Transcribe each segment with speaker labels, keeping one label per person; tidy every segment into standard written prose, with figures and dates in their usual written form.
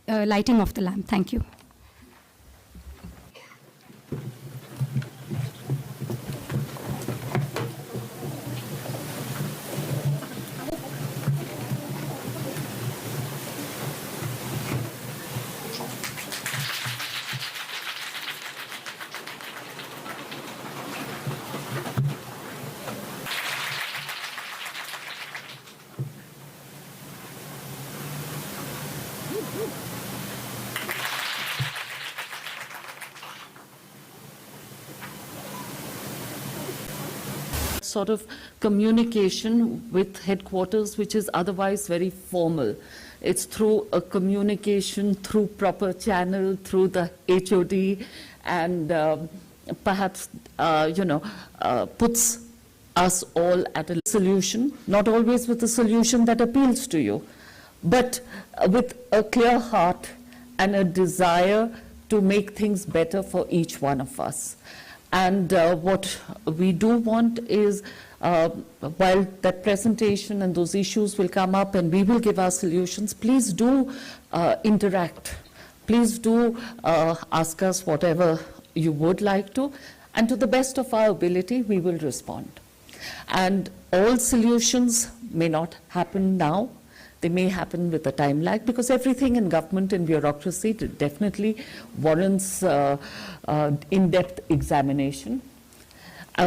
Speaker 1: Lighting of the lamp. Thank you.
Speaker 2: Sort of communication with headquarters, which is otherwise very formal. It's through a communication, through proper channel, through the HOD, and perhaps, puts us all at a solution, not always with a solution that appeals to you, but with a clear heart and a desire to make things better for each one of us. And what we do want is, while that presentation and those issues will come up and we will give our solutions, please do interact. Please do ask us whatever you would like to, and to the best of our ability, we will respond. And all solutions may not happen now. They may happen with a time lag, because everything in government and bureaucracy definitely warrants in-depth examination.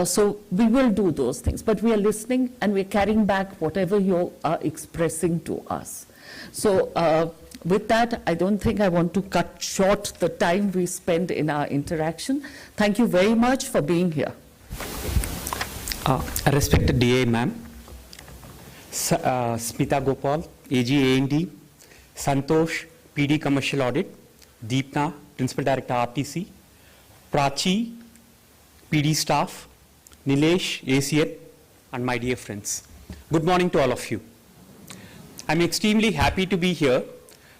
Speaker 2: So we will do those things, but we are listening and we're carrying back whatever you are expressing to us. So with that, I don't think I want to cut short the time we spend in our interaction. Thank you very much for being here.
Speaker 3: Respected DA ma'am, Smita Gopal, AG A&D, Santosh, PD Commercial Audit, Deepna, Principal Director RTC, Prachi, PD staff, Nilesh, ACN, and my dear friends. Good morning to all of you. I'm extremely happy to be here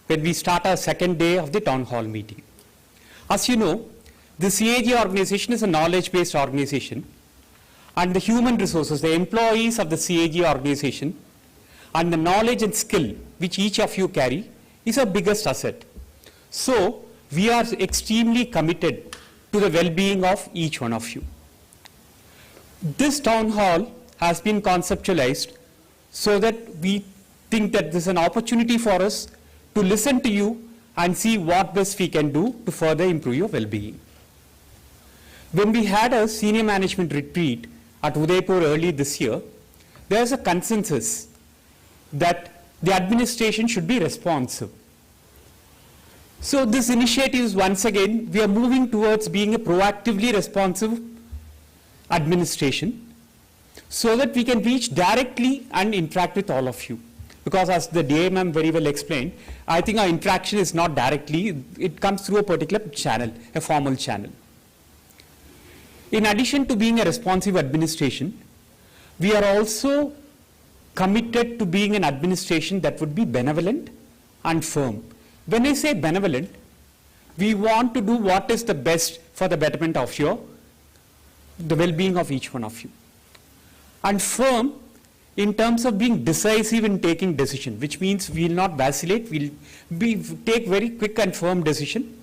Speaker 3: when we start our second day of the town hall meeting. As you know, the CAG organization is a knowledge-based organization, and the human resources, the employees of the CAG organization, and the knowledge and skill which each of you carry is our biggest asset. So we are extremely committed to the well-being of each one of you. This town hall has been conceptualized so that we think that this is an opportunity for us to listen to you and see what best we can do to further improve your well-being. When we had a senior management retreat at Udaipur early this year, there is a consensus that the administration should be responsive. So this initiative is, once again, we are moving towards being a proactively responsive administration so that we can reach directly and interact with all of you. Because as the DMM very well explained, I think our interaction is not directly, it comes through a particular channel, a formal channel. In addition to being a responsive administration, we are also committed to being an administration that would be benevolent and firm. When I say benevolent, we want to do what is the best for the betterment of the well-being of each one of you. And firm in terms of being decisive in taking decision, which means we will not vacillate, we will take very quick and firm decision.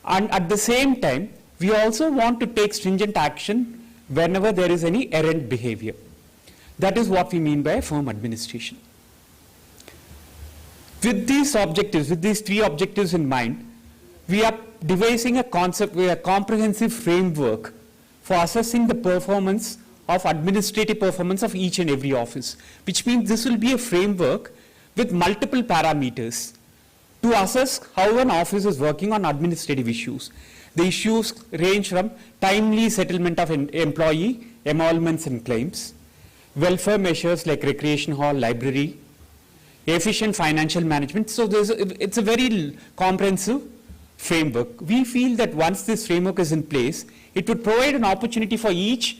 Speaker 3: And at the same time, we also want to take stringent action whenever there is any errant behavior. That is what we mean by a firm administration. With these objectives, with these three objectives in mind, we are devising a comprehensive framework for assessing the performance of administrative performance of each and every office, which means this will be a framework with multiple parameters to assess how an office is working on administrative issues. The issues range from timely settlement of employee emoluments and claims, welfare measures like recreation hall, library, efficient financial management. So it's a very comprehensive framework. We feel that once this framework is in place, it would provide an opportunity for each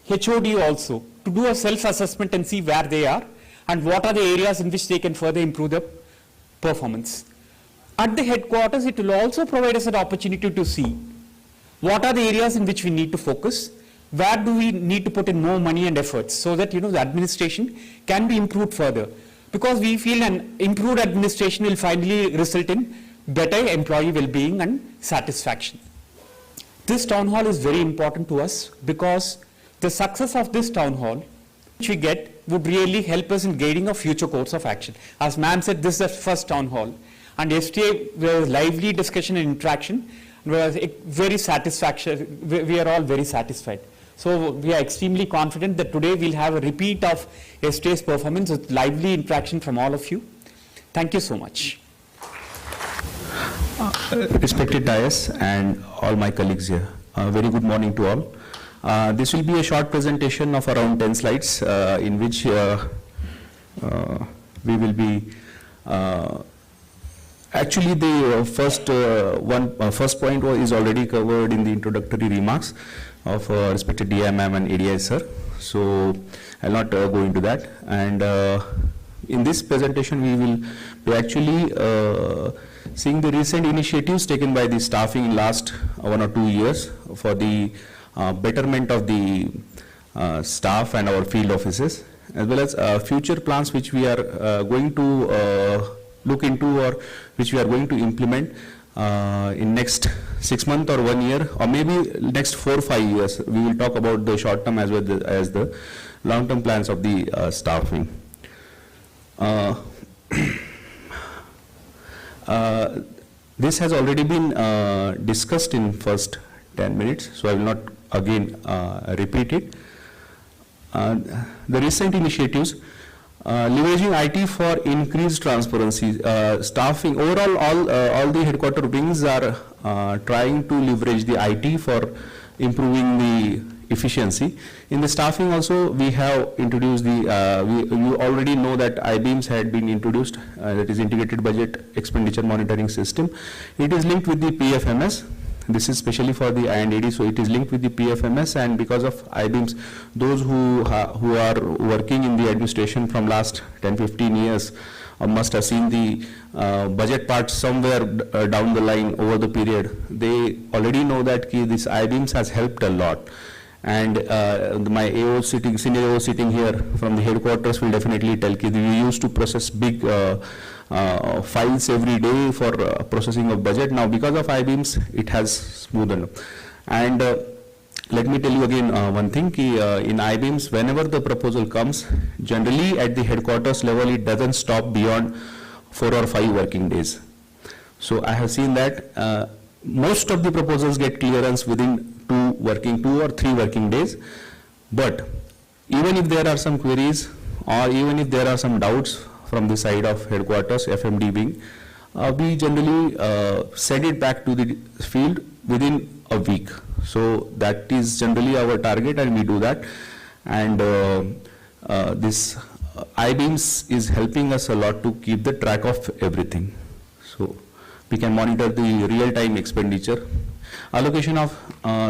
Speaker 3: HOD also to do a self-assessment and see where they are and what are the areas in which they can further improve their performance. At the headquarters, it will also provide us an opportunity to see what are the areas in which we need to focus, where do we need to put in more money and efforts so that the administration can be improved further. because we feel an improved administration will finally result in better employee well-being and satisfaction. This town hall is very important to us because the success of this town hall which we get would really help us in guiding a future course of action. As ma'am said, this is the first town hall, and yesterday there was lively discussion and interaction. We are very satisfaction. We are all very satisfied. So we are extremely confident that today we'll have a repeat of yesterday's performance with lively interaction from all of you. Thank you so much.
Speaker 4: Respected Dais and all my colleagues here, very good morning to all. This will be a short presentation of around 10 slides in which we will be actually the first point is already covered in the introductory remarks of respected DI ma'am and ADI sir, so I'll not go into that. And in this presentation we will be actually seeing the recent initiatives taken by the staffing in last 1 or 2 years for the betterment of the staff and our field offices, as well as future plans which we are going to look into, or which we are going to implement in next 6 months or 1 year, or maybe next 4 or 5 years. We will talk about the short term as well as the long term plans of the staffing. This has already been discussed in first 10 minutes, so I will not again repeat it. The recent initiatives, leveraging IT for increased transparency. Staffing, overall all the headquarter wings are trying to leverage the IT for improving the efficiency. In the staffing also we have introduced the, you already know that IBEAMS had been introduced, that is Integrated Budget Expenditure Monitoring System. It is linked with the PFMS. This is specially for the I&AD, so it is linked with the PFMS, and because of IBEAMS, those who are working in the administration from last 10-15 years must have seen the budget part somewhere down the line over the period. They already know that this IBEAMS has helped a lot. And my AO sitting, senior AO sitting here from the headquarters will definitely tell you, we used to process big files every day for processing of budget. Now because of IBEAMS, it has smoothened up. And let me tell you again one thing, in IBEAMS, whenever the proposal comes, generally at the headquarters level, it doesn't stop beyond 4 or 5 working days. So I have seen that most of the proposals get clearance within 2 or 3 working days. But even if there are some queries, or even if there are some doubts from the side of headquarters, FMD wing, we generally send it back to the field within a week. So that is generally our target, and we do that. And this IBEAMS is helping us a lot to keep the track of everything. So we can monitor the real-time expenditure. Allocation of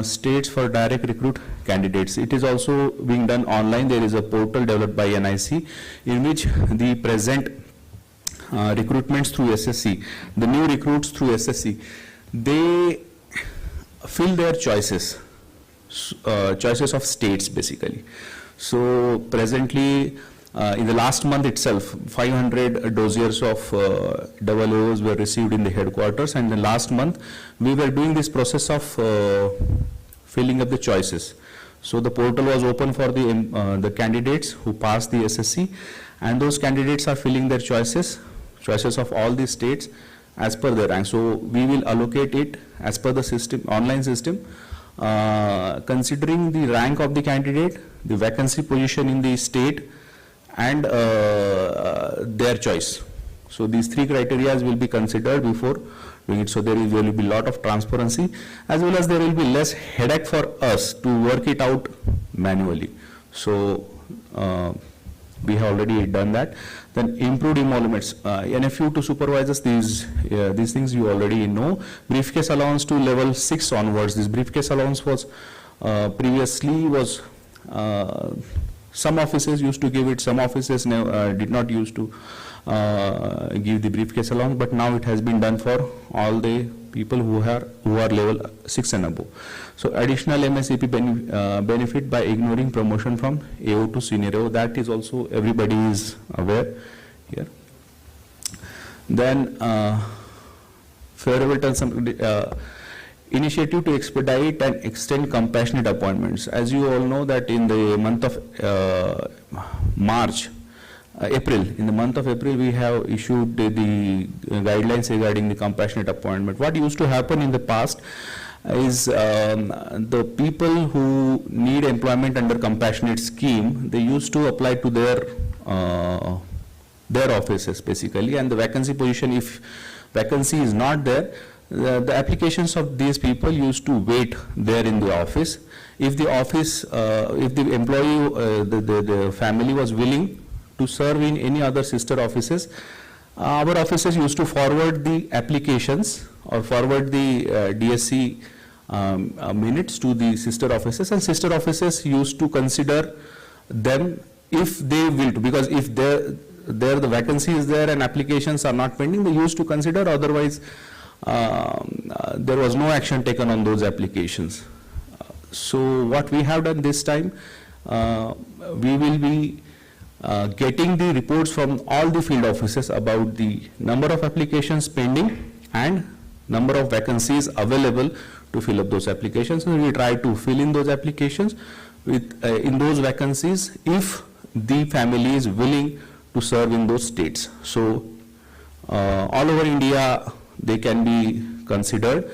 Speaker 4: states for direct recruit candidates. It is also being done online. There is a portal developed by NIC in which the present recruitments through SSC, the new recruits through SSC, they fill their choices of states basically. So presently, in the last month itself, 500 dossiers of AOs were received in the headquarters, and the last month we were doing this process of filling up the choices. So the portal was open for the candidates who passed the SSC, and those candidates are filling their choices of all the states as per their rank. So we will allocate it as per the system, online system, considering the rank of the candidate, the vacancy position in the state, and their choice. So these 3 criteria will be considered before doing it. So there will be a lot of transparency, as well as there will be less headache for us to work it out manually. So we have already done that. Then improved emoluments, NFU to supervisors, these things you already know. Briefcase allowance to level 6 onwards. This briefcase allowance was previously was some offices used to give it, some offices did not used to give the briefcase allowance, but now it has been done for all the people who are level 6 and above. So additional MSCP benefit by ignoring promotion from AO to senior AO, that is also everybody is aware. here. Then favorable terms, initiative to expedite and extend compassionate appointments. As you all know that in the month of April, in the month of April, we have issued the guidelines regarding the compassionate appointment. What used to happen in the past is the people who need employment under compassionate scheme, they used to apply to their offices basically, and the vacancy position, if vacancy is not there, the applications of these people used to wait there in the office. If the office, if the employee, the family was willing to serve in any other sister offices, our offices used to forward the applications or forward the DSC minutes to the sister offices, and sister offices used to consider them if they will, because if there the vacancy is there and applications are not pending, they used to consider, otherwise there was no action taken on those applications. So what we have done this time, we will be getting the reports from all the field offices about the number of applications pending and number of vacancies available to fill up those applications, and we try to fill in those applications with in those vacancies if the family is willing to serve in those states. So all over India they can be considered.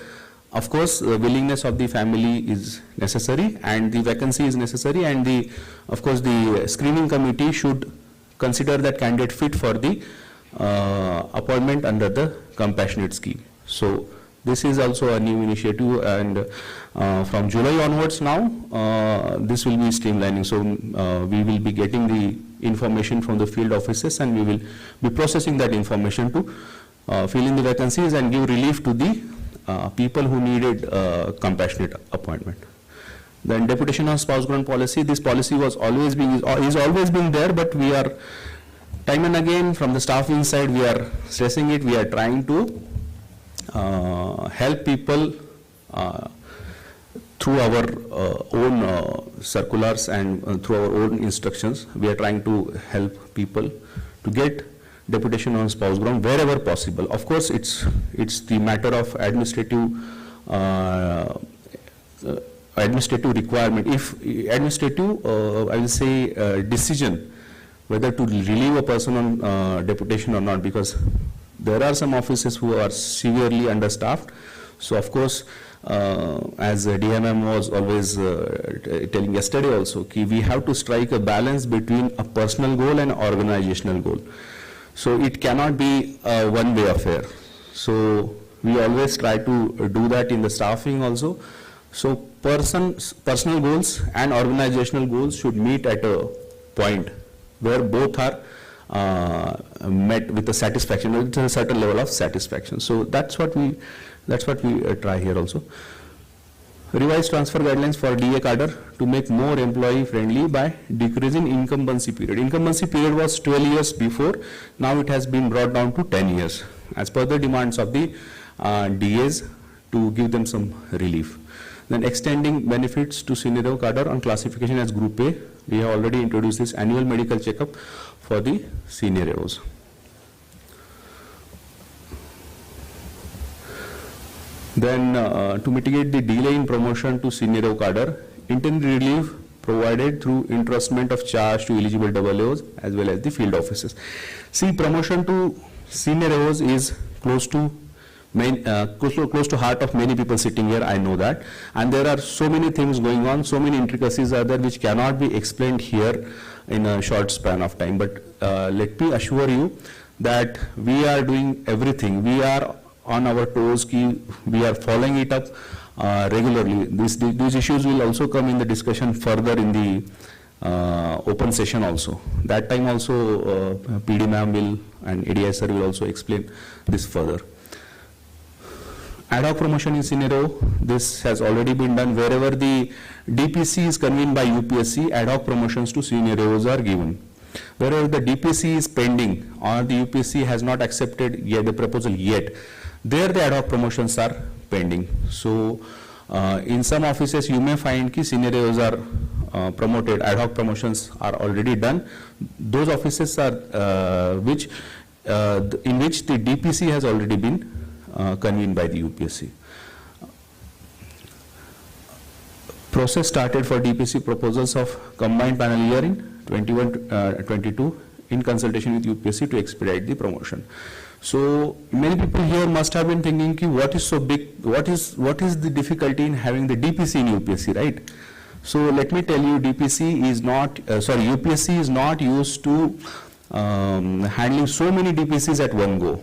Speaker 4: Of course, the willingness of the family is necessary and the vacancy is necessary, and of course the screening committee should consider that candidate fit for the appointment under the compassionate scheme. So this is also a new initiative, and from July onwards now this will be streamlining. So we will be getting the information from the field offices, and we will be processing that information to fill in the vacancies and give relief to the people who needed compassionate appointment. Then deputation on spouse ground policy. This policy was always being is always been there, but we are time and again from the staffing side we are stressing it. We are trying to help people through our own circulars and through our own instructions. We are trying to help people to get deputation on spouse ground wherever possible. Of course, it's the matter of administrative requirement. If administrative, I will say decision whether to relieve a person on deputation or not, because there are some offices who are severely understaffed. So of course, as DMM was always telling yesterday also, we have to strike a balance between a personal goal and organizational goal. So it cannot be a one-way affair. So we always try to do that in the staffing also. So personal goals and organizational goals should meet at a point where both are met with a satisfaction, with a certain level of satisfaction. So that's what we try here also. Revised transfer guidelines for DA cadre to make more employee friendly by decreasing incumbency period. Incumbency period was 12 years before, now it has been brought down to 10 years as per the demands of the DAs to give them some relief. Then extending benefits to senior cadre on classification as Group A. We have already introduced this annual medical checkup for the senior AOs. Then to mitigate the delay in promotion to senior cadre, interim relief provided through entrustment of charge to eligible AOs as well as the field offices. See, promotion to senior AOs is close to heart of many people sitting here, I know that, and there are so many things going on, so many intricacies are there which cannot be explained here in a short span of time. But let me assure you that we are doing everything. We are on our toes, we are following it up regularly. These issues will also come in the discussion further in the open session also. That time also PD ma'am will and ADI sir will also explain this further. Ad hoc promotion in scenario, this has already been done. Wherever the DPC is convened by UPSC, ad hoc promotions to senior AOs are given. Wherever the DPC is pending or the UPSC has not accepted yet the proposal yet, there the ad hoc promotions are pending. So in some offices you may find that senior AOs are promoted, ad hoc promotions are already done. Those offices are in which the DPC has already been convened by the UPSC. Process started for DPC proposals of combined panel year in 21-22 in consultation with UPSC to expedite the promotion. So many people here must have been thinking, ki, what is so big, what is the difficulty in having the DPC in UPSC, right? So let me tell you, UPSC is not used to handling so many DPCs at one go.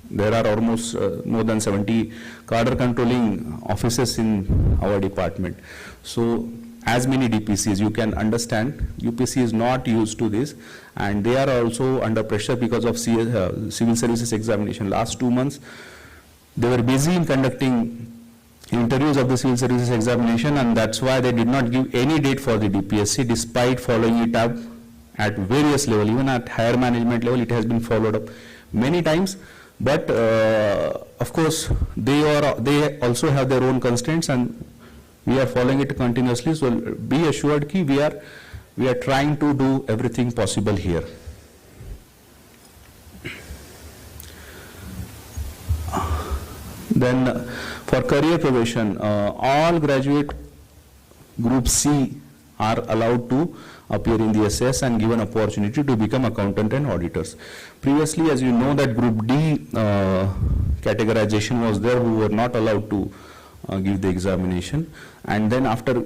Speaker 4: There are almost more than 70 cadre controlling offices in our department. So as many DPCs, you can understand, UPSC is not used to this, and they are also under pressure because of civil services examination. Last 2 months, they were busy in conducting interviews of the civil services examination, and that's why they did not give any date for the DPSC, despite following it up at various levels. Even at higher management level, it has been followed up many times. But of course, they also have their own constraints, and we are following it continuously. So be assured that we are trying to do everything possible here. Then for career progression, all graduate group C are allowed to appear in the SS and given opportunity to become accountant and auditors. Previously, as you know, that group D categorization was there, who were not allowed to give the examination, and then after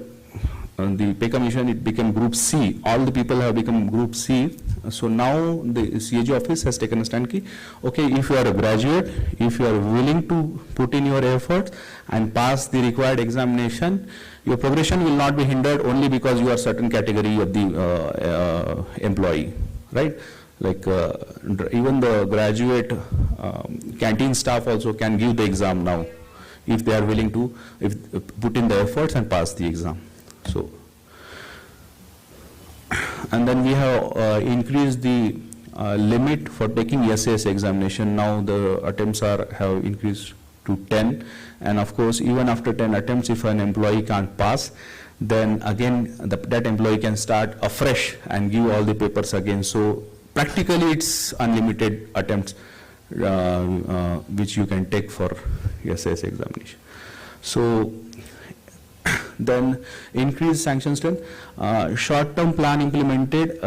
Speaker 4: the pay commission, it became group C. All the people have become group C. So now the CAG office has taken a stand ki, okay, if you are a graduate, if you are willing to put in your efforts and pass the required examination, your progression will not be hindered only because you are certain category of the employee, right? Like even the graduate canteen staff also can give the exam now, if they are willing to put in the efforts and pass the exam. So, and then we have increased the limit for taking SAS examination. Now the attempts have increased to 10, and of course, even after 10 attempts, if an employee can't pass, then again that employee can start afresh and give all the papers again. So practically, it's unlimited attempts which you can take for SAS examination. So then increased sanction strength, short-term plan implemented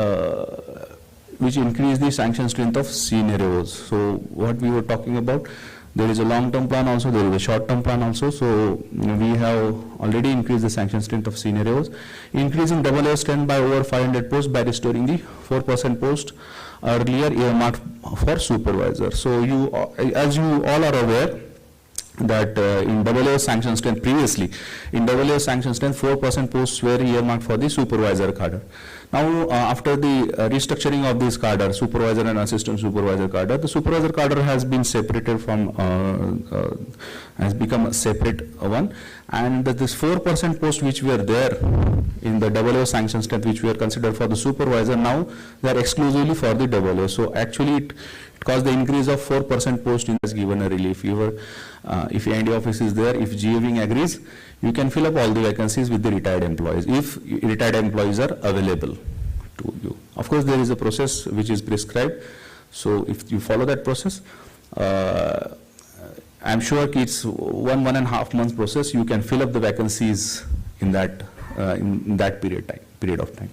Speaker 4: which increased the sanction strength of scenarios. So what we were talking about, there is a long-term plan also, there is a short-term plan also. So we have already increased the sanction strength of scenarios, increasing AAO strength by over 500 posts by restoring the 4% post earlier earmarked for supervisor. So as you all are aware, that in AAO sanction strength previously, in AAO sanction strength 4% posts were earmarked for the supervisor cadre. Now after the restructuring of this cadre, supervisor and assistant supervisor cadre, the supervisor cadre has been separated from, has become a separate one, and this 4% post which were there in the AAO sanction strength which were considered for the supervisor, now they are exclusively for the AAO. So actually it caused the increase of 4% post has given a relief. If AND office is there, if GA wing agrees, you can fill up all the vacancies with the retired employees, if retired employees are available to you. Of course, there is a process which is prescribed. So if you follow that process, I'm sure it's 1.5 months process. You can fill up the vacancies in that period of time.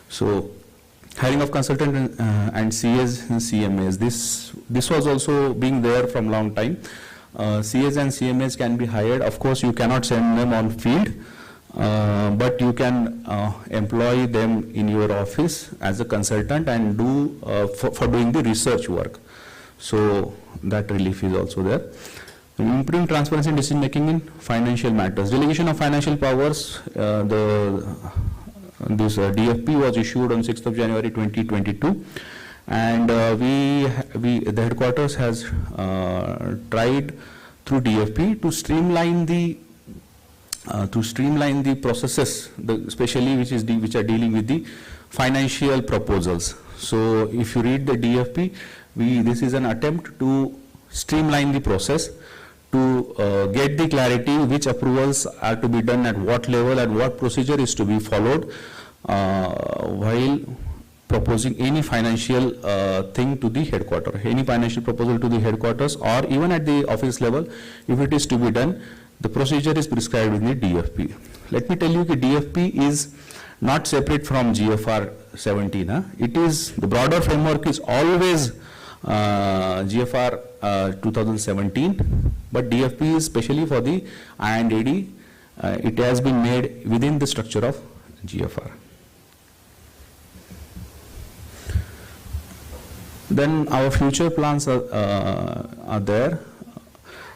Speaker 4: So hiring of consultant and CAs and CMAs. This was also being there from long time. CAs and CMAs can be hired. Of course, you cannot send them on field, but you can employ them in your office as a consultant and do for doing the research work. So that relief is also there. Improving transparency in decision making in financial matters. Delegation of financial powers. This DFP was issued on 6th of January 2022, and the headquarters has tried through DFP to streamline the processes, especially which are dealing with the financial proposals. So if you read the DFP, this is an attempt to streamline the process to get the clarity which approvals are to be done at what level and what procedure is to be followed while proposing any financial thing to the headquarters, any financial proposal to the headquarters, or even at the office level, if it is to be done, the procedure is prescribed in the DFP. Let me tell you that DFP is not separate from GFR 17. It is, the broader framework is always GFR 2017, but DFP is specially for the I&AD. It has been made within the structure of GFR. Then our future plans are there.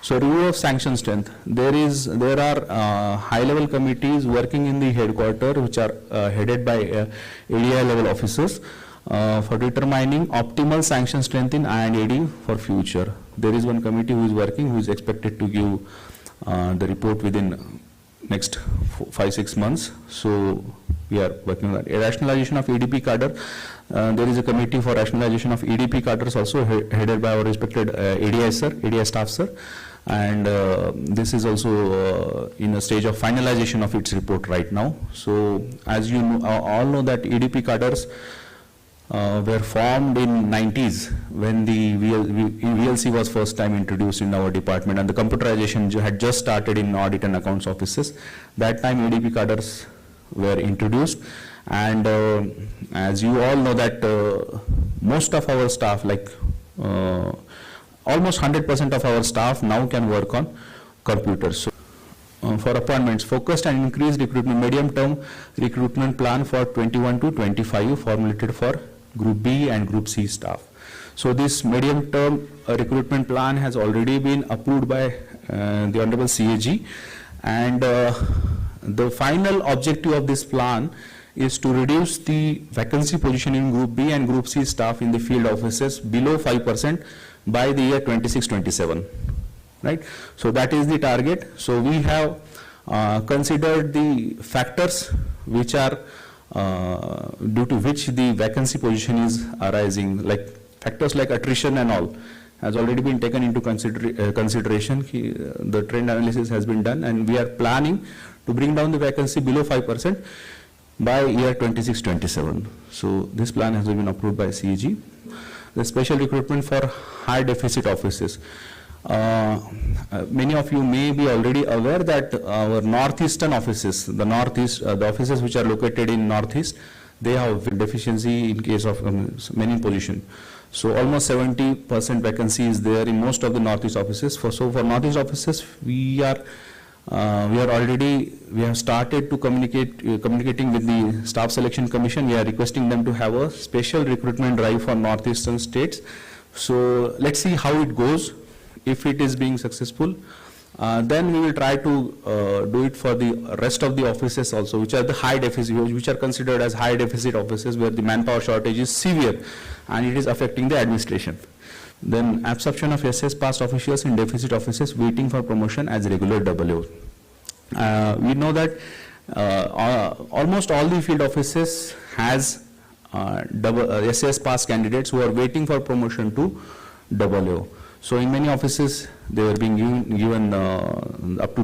Speaker 4: So review of sanction strength. There are high-level committees working in the headquarters, which are headed by ADI level officers for determining optimal sanction strength in I&AD for future. There is one committee who is working, who is expected to give the report within next 5-6 months. So we are working on that. Rationalization of EDP cadre. There is a committee for rationalization of EDP cadres also headed by our respected ADI sir, ADI staff sir, and this is also in a stage of finalization of its report right now. So as you know, all know that EDP cadres were formed in 90s when the VLC was first time introduced in our department, and the computerization had just started in audit and accounts offices. That time EDP cadres were introduced, and as you all know that most of our staff, like almost 100% of our staff now can work on computers. So, for appointments, focused and increased recruitment, medium-term recruitment plan for 21 to 25 formulated for Group B and Group C staff. So this medium-term recruitment plan has already been approved by the Honorable CAG, and the final objective of this plan is to reduce the vacancy position in Group B and Group C staff in the field offices below 5% by the year 26-27. Right? So that is the target. So we have considered the factors which are due to which the vacancy position is arising, like factors like attrition and all has already been taken into consideration. The trend analysis has been done, and we are planning to bring down the vacancy below 5% by year 26-27. So this plan has been approved by CAG. The special recruitment for high deficit offices. Many of you may be already aware that our northeastern offices, the offices which are located in northeast, they have deficiency in case of many position. So almost 70% vacancy is there in most of the northeast offices. So for northeast offices, we have started to communicating with the Staff Selection Commission. We are requesting them to have a special recruitment drive for northeastern states. So let's see how it goes. If it is being successful, then we will try to do it for the rest of the offices also, which are the high deficit, which are considered as high deficit offices where the manpower shortage is severe and it is affecting the administration. Then absorption of SS past officials in deficit offices waiting for promotion as regular WO. We know that almost all the field offices has SS past candidates who are waiting for promotion to WO. So in many offices, they were being given up to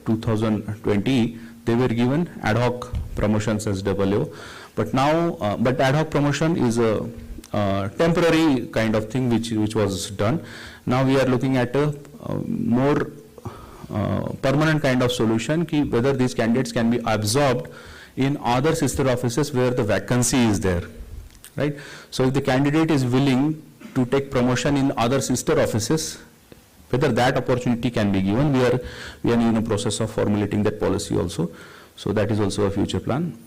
Speaker 4: 2020, they were given ad hoc promotions as WO. But now, but ad hoc promotion is a temporary kind of thing which was done. Now we are looking at a more permanent kind of solution, whether these candidates can be absorbed in other sister offices where the vacancy is there, right? So if the candidate is willing to take promotion in other sister offices, whether that opportunity can be given, we are in a process of formulating that policy also. So that is also a future plan.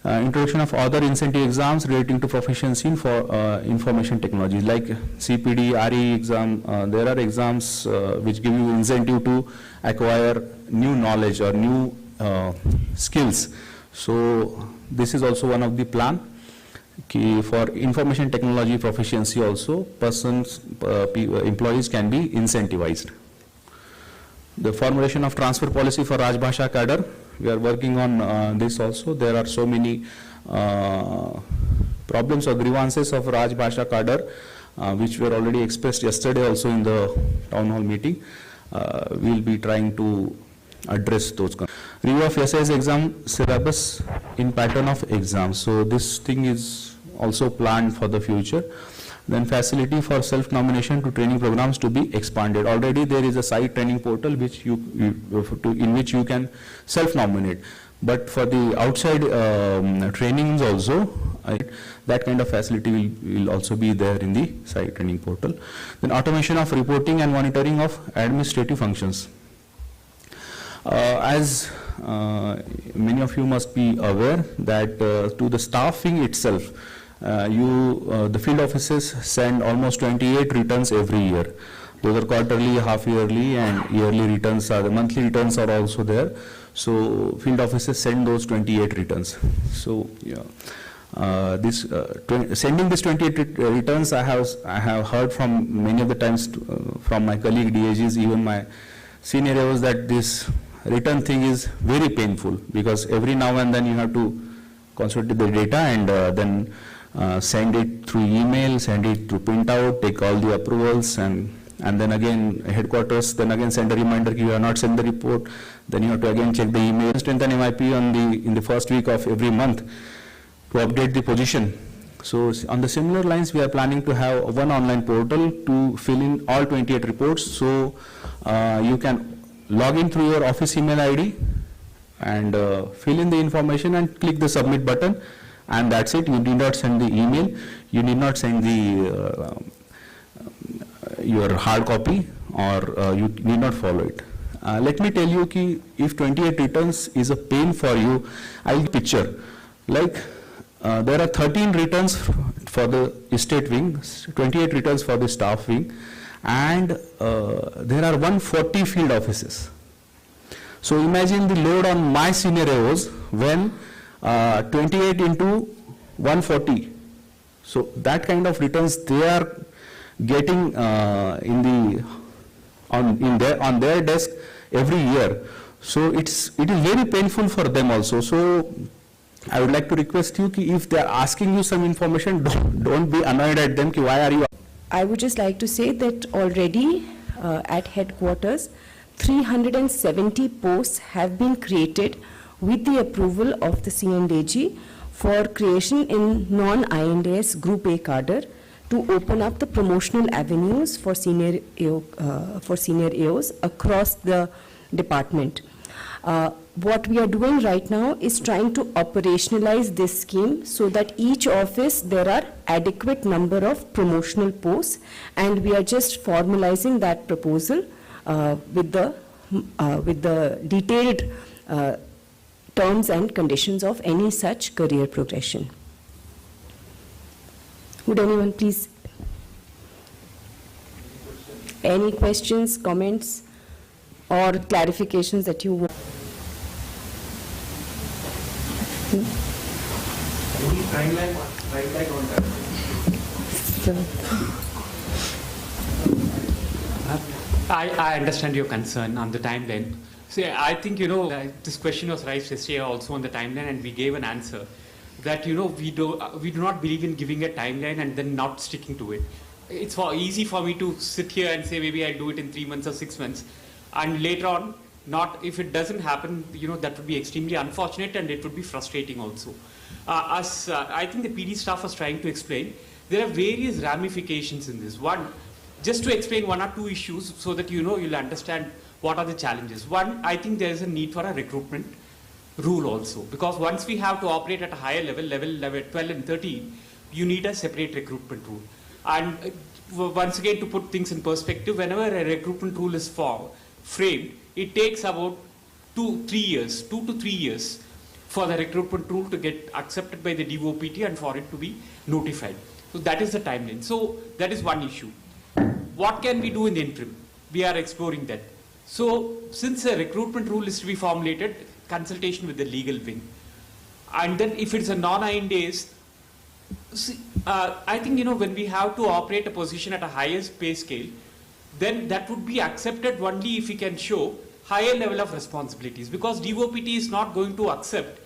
Speaker 4: Introduction of other incentive exams relating to proficiency in information technology, like CPD, RE exam. There are exams which give you incentive to acquire new knowledge or new skills. So this is also one of the plan. For information technology proficiency also, employees can be incentivized. The formulation of transfer policy for Rajbhasha cadre, we are working on this also. There are so many problems or grievances of Rajbhasha cadre which were already expressed yesterday also in the town hall meeting. we'll be trying to address those. Review of SIS exam syllabus in pattern of exams. So this thing is also planned for the future. Then facility for self-nomination to training programs to be expanded. Already there is a site training portal which in which you can self-nominate. But for the outside trainings also, that kind of facility will also be there in the site training portal. Then automation of reporting and monitoring of administrative functions. As many of you must be aware that to the staffing itself, the field offices send almost 28 returns every year. Those are quarterly, half-yearly and yearly returns. The monthly returns are also there. So field offices send those 28 returns. So sending this 28 returns, I have heard from many of the times from my colleague DAGs, even my senior AOs, that this return thing is very painful, because every now and then you have to consolidate the data and then send it through email, send it through printout, take all the approvals, and then again headquarters, then again send a reminder you have not sent the report, then you have to again check the email, strengthen MIP in the first week of every month to update the position. So on the similar lines, we are planning to have one online portal to fill in all 28 reports. So you can log in through your office email ID and fill in the information and click the submit button, and that's it. You need not send the email, you need not send the your hard copy, or you need not follow it. Let me tell you ki if 28 returns is a pain for you, I'll give a picture. Like there are 13 returns for the estate wing, 28 returns for the staff wing, and there are 140 field offices. So imagine the load on my senior AOs when 28 into 140. So that kind of returns they are getting on their desk every year. So it is very painful for them also. So I would like to request you ki if they are asking you some information, don't be annoyed at them ki why are you.
Speaker 5: I would just like to say that already at headquarters 370 posts have been created with the approval of the CNDG for creation in non-INDS Group A cadre to open up the promotional avenues for senior AOs across the department. What we are doing right now is trying to operationalize this scheme so that each office there are adequate number of promotional posts, and we are just formalizing that proposal with the detailed terms and conditions of any such career progression. Would anyone please? Any questions, comments, or clarifications that you want?
Speaker 6: Any timeline on that?
Speaker 3: I understand your concern on the timeline. See, I think, this question was raised yesterday also on the timeline, and we gave an answer that, we do not believe in giving a timeline and then not sticking to it. It's easy for me to sit here and say maybe I'll do it in 3 months or 6 months, and later on, if it doesn't happen, that would be extremely unfortunate and it would be frustrating also. As I think the PD staff was trying to explain, there are various ramifications in this. One, just to explain 1 or 2 issues so that you'll understand what are the challenges. One, I think there is a need for a recruitment rule also, because once we have to operate at a higher level 12 and 13, you need a separate recruitment rule. And once again, to put things in perspective, whenever a recruitment rule is framed, it takes about 2 to 3 years for the recruitment rule to get accepted by the DOPT and for it to be notified. So that is the timeline. So that is one issue. What can we do in the interim? We are exploring that. So since a recruitment rule is to be formulated, consultation with the legal wing. And then if it's a non-INDS, I think, when we have to operate a position at a highest pay scale, then that would be accepted only if we can show higher level of responsibilities, because DOPT is not going to accept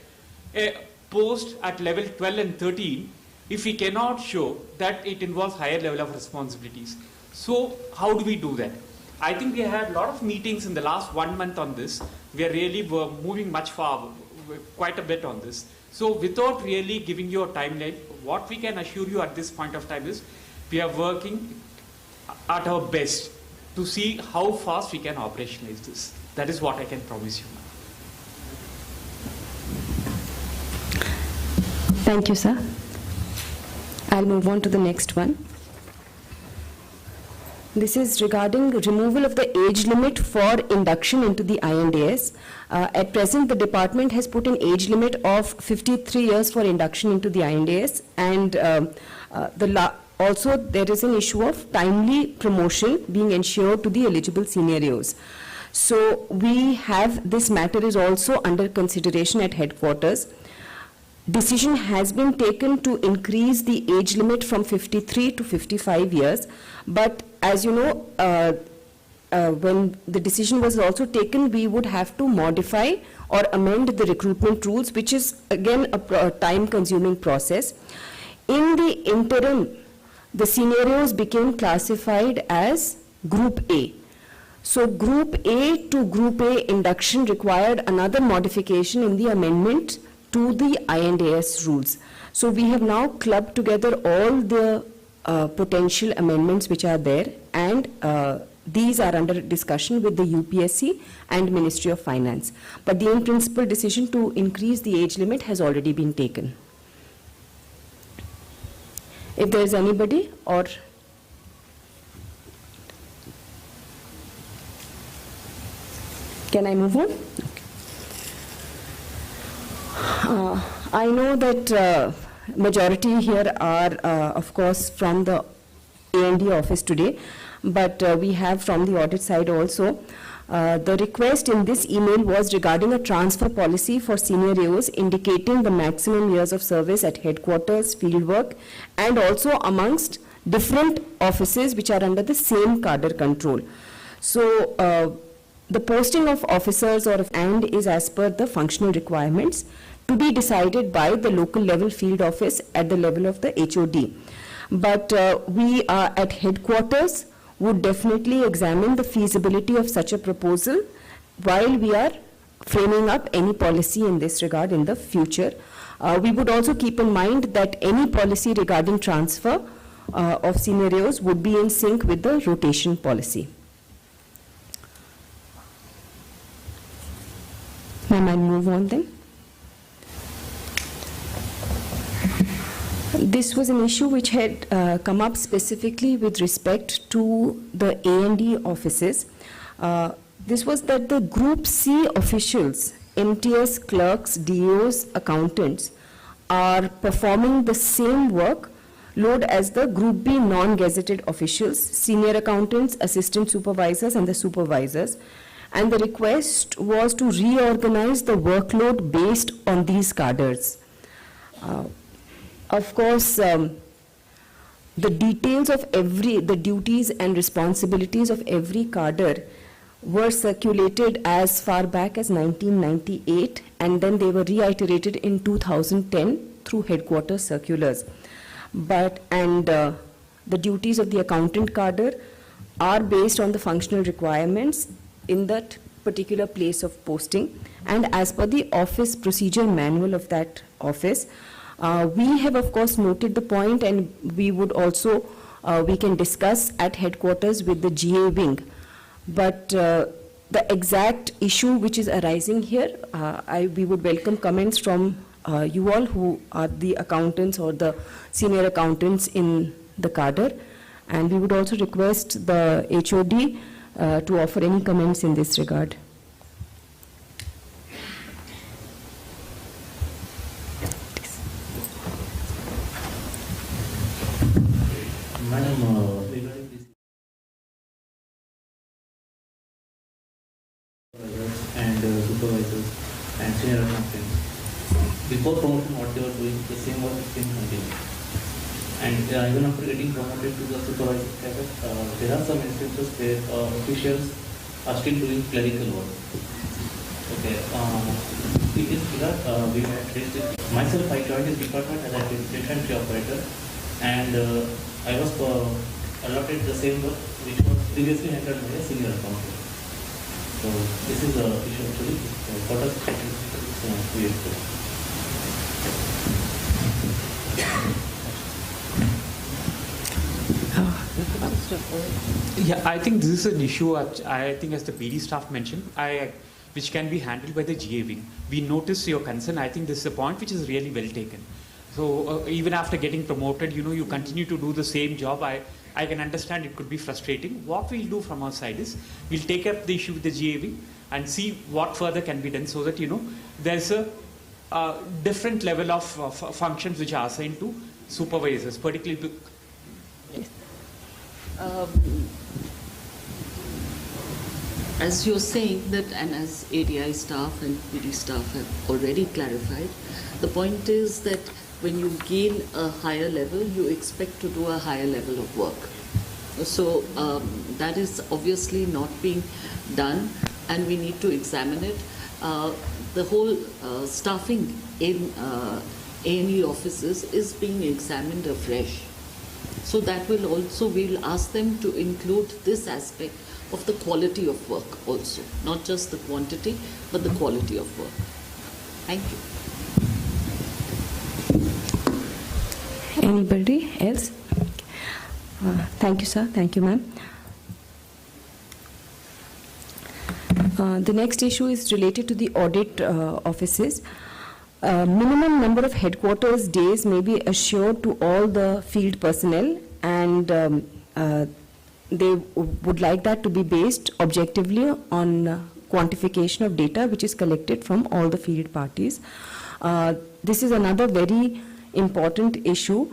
Speaker 3: a post at level 12 and 13 if we cannot show that it involves higher level of responsibilities. So how do we do that? I think we had a lot of meetings in the last 1 month on this. We are really moving much far, quite a bit on this. So without really giving you a timeline, what we can assure you at this point of time is we are working at our best to see how fast we can operationalize this. That is what I can promise you.
Speaker 5: Thank you, sir. I'll move on to the next one. This is regarding removal of the age limit for induction into the INDS. At present, the department has put an age limit of 53 years for induction into the INDS, and also there is an issue of timely promotion being ensured to the eligible scenarios. So we have, this matter is also under consideration at headquarters. Decision has been taken to increase the age limit from 53 to 55 years, but as you know, when the decision was also taken, we would have to modify or amend the recruitment rules, which is again a time-consuming process. In the interim, the scenarios became classified as Group A. So Group A to Group A induction required another modification in the amendment to the INDS rules. So we have now clubbed together all the potential amendments which are there, and these are under discussion with the UPSC and Ministry of Finance. But the in-principle decision to increase the age limit has already been taken. If there is anybody, or can I move on? I know that majority here are, of course, from the A&D office today, but we have from the audit side also. The request in this email was regarding a transfer policy for senior AOs, indicating the maximum years of service at headquarters, fieldwork, and also amongst different offices which are under the same cadre control. So the posting of officers or and is as per the functional requirements to be decided by the local level field office at the level of the HOD. But we are at headquarters would definitely examine the feasibility of such a proposal while we are framing up any policy in this regard in the future. We would also keep in mind that any policy regarding transfer of scenarios would be in sync with the rotation policy. Ma'am, I'll move on then. This was an issue which had come up specifically with respect to the A&E offices. This was that the Group C officials, MTS clerks, DOs, accountants, are performing the same work load as the Group B non-gazetted officials, senior accountants, assistant supervisors, and the supervisors. And the request was to reorganize the workload based on these cadres. Of course, the details of the duties and responsibilities of every cadre were circulated as far back as 1998, and then they were reiterated in 2010 through headquarters circulars. The duties of the accountant cadre are based on the functional requirements in that particular place of posting, and as per the office procedure manual of that office. We have, of course, noted the point, and we would also, we can discuss at headquarters with the GA wing. But the exact issue which is arising here, we would welcome comments from you all who are the accountants or the senior accountants in the cadre. And we would also request the HOD to offer any comments in this regard.
Speaker 6: Madam, regarding this and supervisors and senior accountants, before promotion, what they were doing, the same work is being continued. And even after getting promoted to the supervisor cadre, there are some instances where officials are still doing clerical work. Okay. In this regard, we had raised it. Myself, I joined this department as an administration operator, and I was allotted the same work which was previously handled by a senior accountant. So this is the issue actually. What are the created?
Speaker 3: Yeah, I think this is an issue, I think as the PD staff mentioned, which can be handled by the GA wing. We notice your concern. I think this is a point which is really well taken. So even after getting promoted, you continue to do the same job. I can understand it could be frustrating. What we'll do from our side is, we'll take up the issue with the GA wing and see what further can be done so that, there's a different level of functions which are assigned to supervisors, particularly.
Speaker 2: As you're saying that, and as ADI staff and PD staff have already clarified, the point is that when you gain a higher level, you expect to do a higher level of work. So that is obviously not being done, and we need to examine it. The whole staffing in A&E offices is being examined afresh. So that will also, we'll ask them to include this aspect of the quality of work also, not just the quantity, but the quality of work. Thank you.
Speaker 5: Anybody else? Thank you, sir. Thank you, ma'am. The next issue is related to the audit offices. Minimum number of headquarters days may be assured to all the field personnel, and they would like that to be based objectively on quantification of data which is collected from all the field parties. This is another very important issue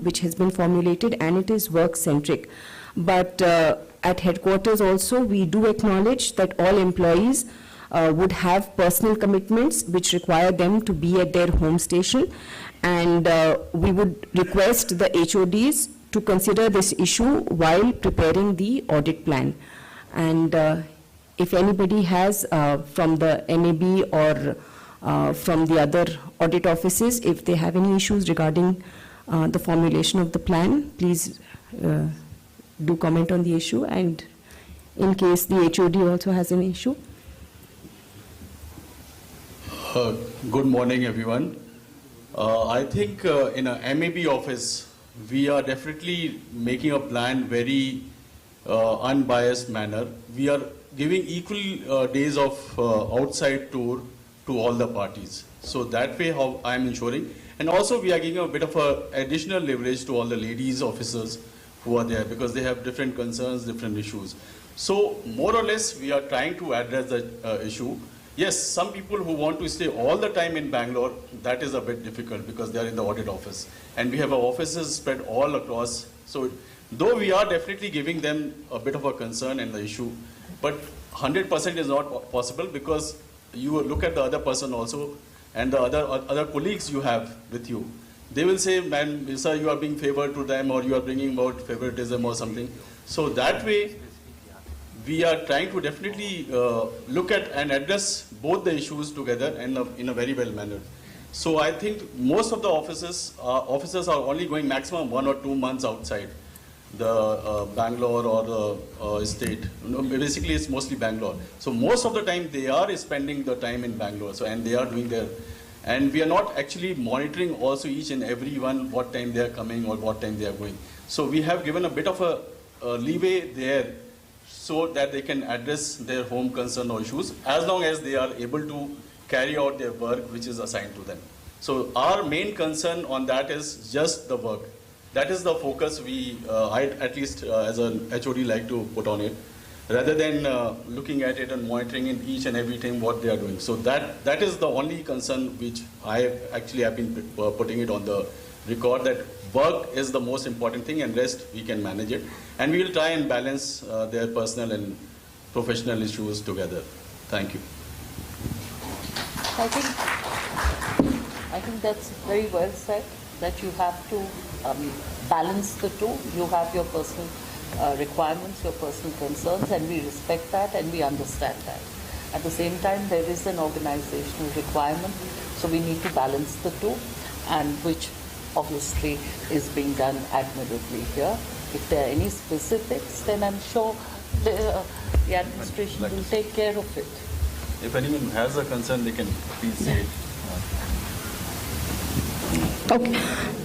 Speaker 5: which has been formulated, and it is work-centric. But at headquarters also, we do acknowledge that all employees would have personal commitments which require them to be at their home station, and we would request the HODs to consider this issue while preparing the audit plan. And if anybody has from the NAB or from the other audit offices, if they have any issues regarding the formulation of the plan, please do comment on the issue, and in case the HOD also has an issue.
Speaker 7: Good morning, everyone. I think in a MAB office, we are definitely making a plan very unbiased manner. We are giving equal days of outside tour to all the parties. So that way how I'm ensuring. And also we are giving a bit of a additional leverage to all the ladies officers who are there, because they have different concerns, different issues. So more or less we are trying to address the issue. Yes, some people who want to stay all the time in Bangalore, that is a bit difficult because they are in the audit office. And we have our offices spread all across. So though we are definitely giving them a bit of a concern and the issue, but 100% is not possible, because you look at the other person also and the other colleagues you have with you. They will say, man, sir, you are being favored to them, or you are bringing about favoritism or something. So that way, we are trying to definitely look at and address both the issues together and in a very well manner. So I think most of the officers are only going maximum 1 or 2 months outside the Bangalore or the state. Basically, it's mostly Bangalore. So most of the time they are spending the time in Bangalore. So, and they are doing their, and we are not actually monitoring also each and every one what time they are coming or what time they are going. So we have given a bit of a leeway there, so that they can address their home concern or issues as long as they are able to carry out their work which is assigned to them. So our main concern on that is just the work. That is the focus I at least as an HOD like to put on it, rather than looking at it and monitoring in each and every time what they are doing. So that is the only concern which I actually have been putting it on the record, that work is the most important thing and rest we can manage it. And we will try and balance their personal and professional issues together. Thank you.
Speaker 2: I think that's very well said, that you have to balance the two. You have your personal requirements, your personal concerns, and we respect that and we understand that. At the same time, there is an organizational requirement, so we need to balance the two, and which obviously is being done admirably here. If there are any specifics, then I'm sure the administration will take care of it.
Speaker 7: If anyone has a concern, they can please say it.
Speaker 5: Okay.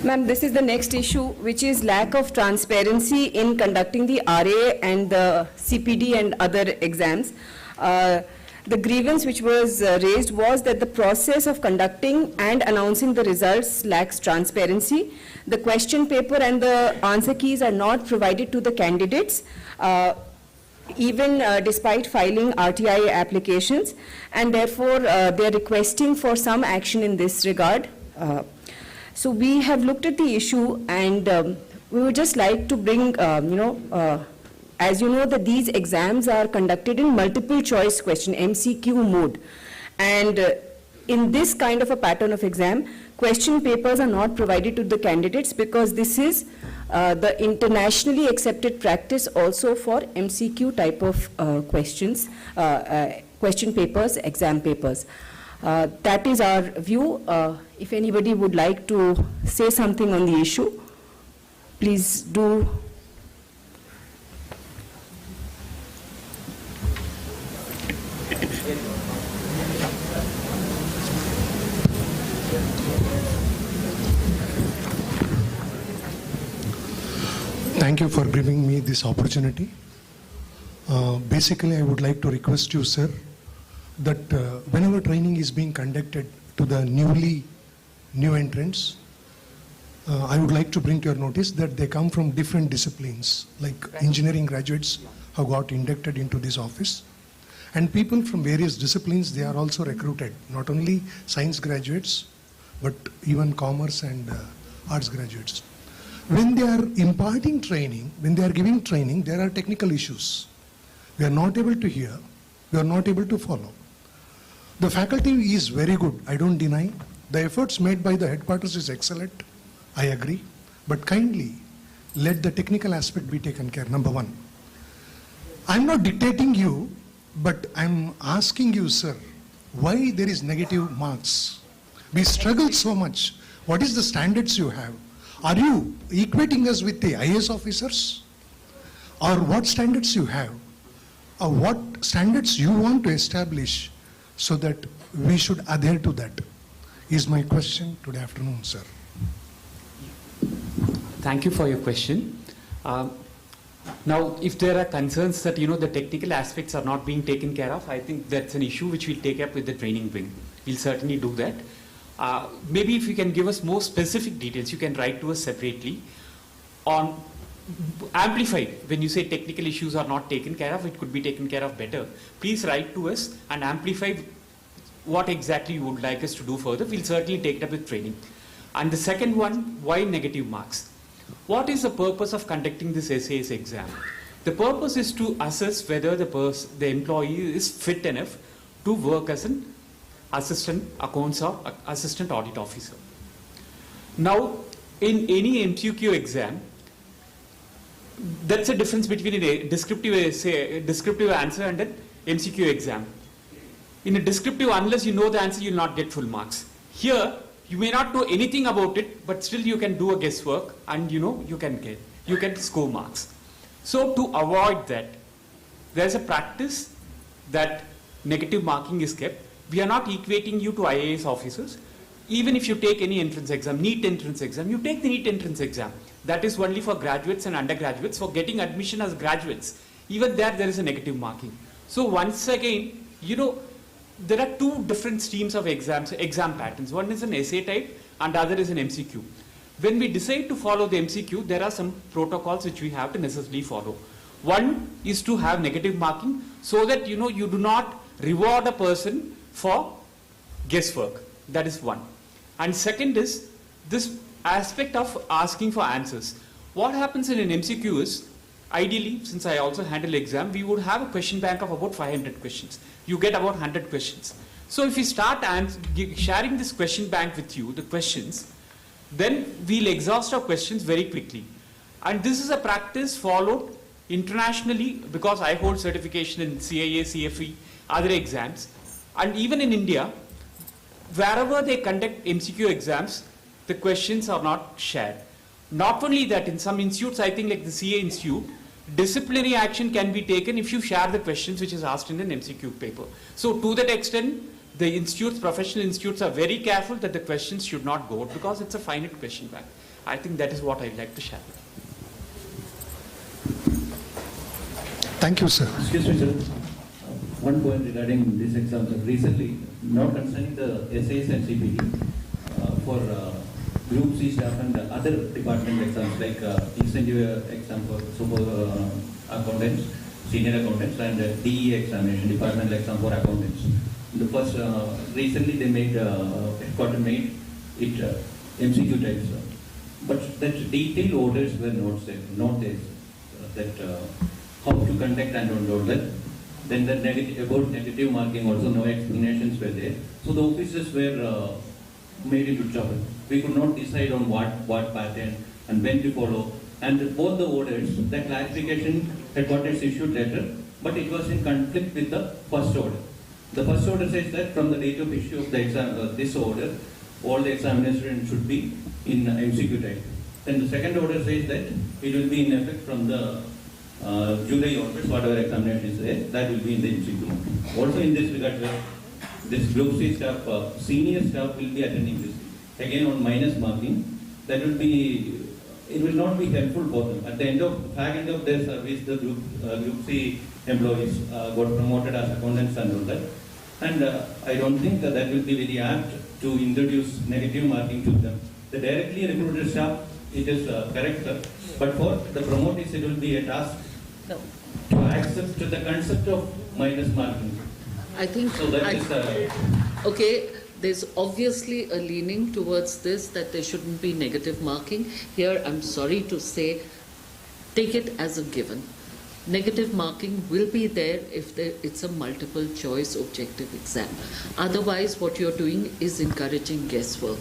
Speaker 5: Ma'am, this is the next issue, which is lack of transparency in conducting the RA and the CPD and other exams. The grievance which was raised was that the process of conducting and announcing the results lacks transparency. The question paper and the answer keys are not provided to the candidates, even despite filing RTI applications, and therefore they are requesting for some action in this regard. So we have looked at the issue, and we would just like to bring, as you know, that these exams are conducted in multiple choice question, MCQ mode. And in this kind of a pattern of exam, question papers are not provided to the candidates because this is the internationally accepted practice also for MCQ type of questions, question papers, exam papers. That is our view. If anybody would like to say something on the issue, please do.
Speaker 8: Thank you for giving me this opportunity. Basically, I would like to request you, sir, that whenever training is being conducted to the new entrants, I would like to bring to your notice that they come from different disciplines, like engineering graduates have got inducted into this office, and people from various disciplines, they are also recruited, not only science graduates, but even commerce and arts graduates. When they are imparting training, when they are giving training, there are technical issues. We are not able to hear, we are not able to follow. The faculty is very good, I don't deny. The efforts made by the headquarters is excellent, I agree. But kindly, let the technical aspect be taken care, number one. I'm not dictating you, but I'm asking you, sir, why there is negative marks? We struggle so much. What is the standards you have? Are you equating us with the IAS officers? Or what standards you have? Or what standards you want to establish so that we should adhere to that? Is my question today afternoon, sir.
Speaker 3: Thank you for your question. Now, if there are concerns that, the technical aspects are not being taken care of, I think that's an issue which we'll take up with the training wing. We'll certainly do that. Maybe if you can give us more specific details, you can write to us separately on amplify. When you say technical issues are not taken care of, it could be taken care of better. Please write to us and amplify what exactly you would like us to do further. We'll certainly take it up with training. And the second one, why negative marks? What is the purpose of conducting this SAS exam? The purpose is to assess whether the employee is fit enough to work as an assistant accounts or assistant audit officer. Now, in any MCQ exam, that's a difference between a descriptive answer and an MCQ exam. In a descriptive, unless you know the answer, you'll not get full marks. Here, you may not know anything about it, but still you can do a guesswork and you can score marks. So to avoid that, there's a practice that negative marking is kept. We are not equating you to IAS officers. Even if you take any entrance exam, NEET entrance exam, you take the NEET entrance exam. That is only for graduates and undergraduates. For getting admission as graduates, even there is a negative marking. So once again, there are two different streams of exam patterns. One is an essay type and the other is an MCQ. When we decide to follow the MCQ, there are some protocols which we have to necessarily follow. One is to have negative marking so that you do not reward a person for guesswork. That is one. And second is this aspect of asking for answers. What happens in an MCQ is, ideally, since I also handle exam, we would have a question bank of about 500 questions. You get about 100 questions. So if we start sharing this question bank with you, the questions, then we'll exhaust our questions very quickly. And this is a practice followed internationally because I hold certification in CIA, CFE, other exams. And even in India, wherever they conduct MCQ exams, the questions are not shared.
Speaker 9: Not only that, in some institutes, I think like the CA Institute, disciplinary action can be taken if you share the questions which is asked in an MCQ paper. So to that extent, the institutes, professional institutes are very careful that the questions should not go out because it's a finite question bank. I think that is what I'd like to share.
Speaker 8: Thank you, sir.
Speaker 10: Excuse me, sir. One point regarding this exam, sir. Recently, not concerning the essays and CPT, for Group C staff and other department exams like incentive exam for super accountants, senior accountants, and DE examination, departmental exam for accountants. The first, recently they made, headquarter made it MCQ type, sir. But that detailed orders were not there, that how to conduct and all that. Then the about negative marking also, no explanations were there. So the officers were made into trouble. We could not decide on what pattern and when to follow. And both the orders, the clarification headquarters issued letter, but it was in conflict with the first order. The first order says that from the date of issue of the exam, this order, all the examination should be in MCQ type. Then the second order says that it will be in effect from the July onwards, whatever examination is there, that will be in the MCQ. Also in this regard, this Group C staff, senior staff will be attending this. Again on minus marking, that will be, it will not be helpful for them. At the end of their service, the Group C employees got promoted as accountants and all that. And I don't think that will be very apt to introduce negative marking to them. The directly recruited staff, it is correct, sir. But for the promotees, it will be a task to accept the concept of minus marking.
Speaker 2: I think,
Speaker 10: so that is
Speaker 2: okay, there's obviously a leaning towards this, that there shouldn't be negative marking. Here, I'm sorry to say, take it as a given. Negative marking will be there if it's a multiple choice objective exam. Otherwise, what you're doing is encouraging guesswork.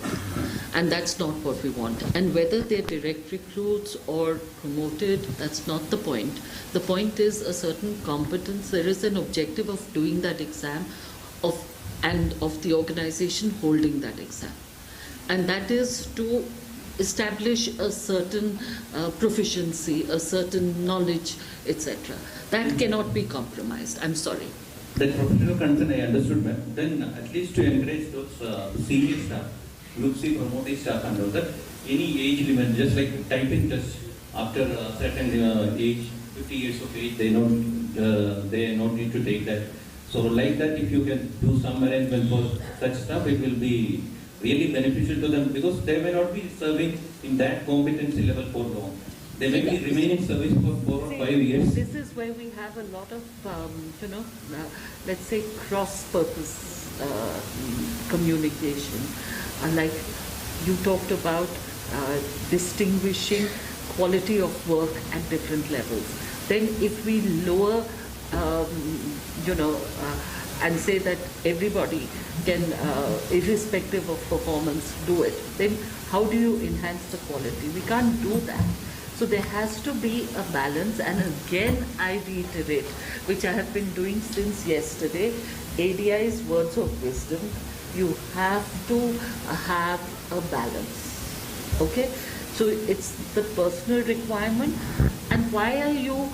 Speaker 2: And that's not what we want. And whether they're direct recruits or promoted, that's not the point. The point is a certain competence. There is an objective of doing that exam and of the organization holding that exam. And that is to establish a certain proficiency, a certain knowledge, etc. That cannot be compromised. I'm sorry.
Speaker 10: That professional concern I understood, ma'am. Then at least to encourage those senior staff, Group C promoted staff and all that, any age limit, just like typing test after a certain age, 50 years of age, they don't need to take that. So like that, if you can do some arrangement for such stuff, it will be really beneficial to them because they may not be serving in that competency level for long. They may be remaining service for 4 or 5 years.
Speaker 2: This is where we have a lot of, let's say cross-purpose communication. Like you talked about distinguishing quality of work at different levels. Then if we lower, and say that everybody can, irrespective of performance, do it, then how do you enhance the quality? We can't do that. So there has to be a balance, and again I reiterate, which I have been doing since yesterday, ADI's words of wisdom, you have to have a balance, okay? So it's the personal requirement, and why are you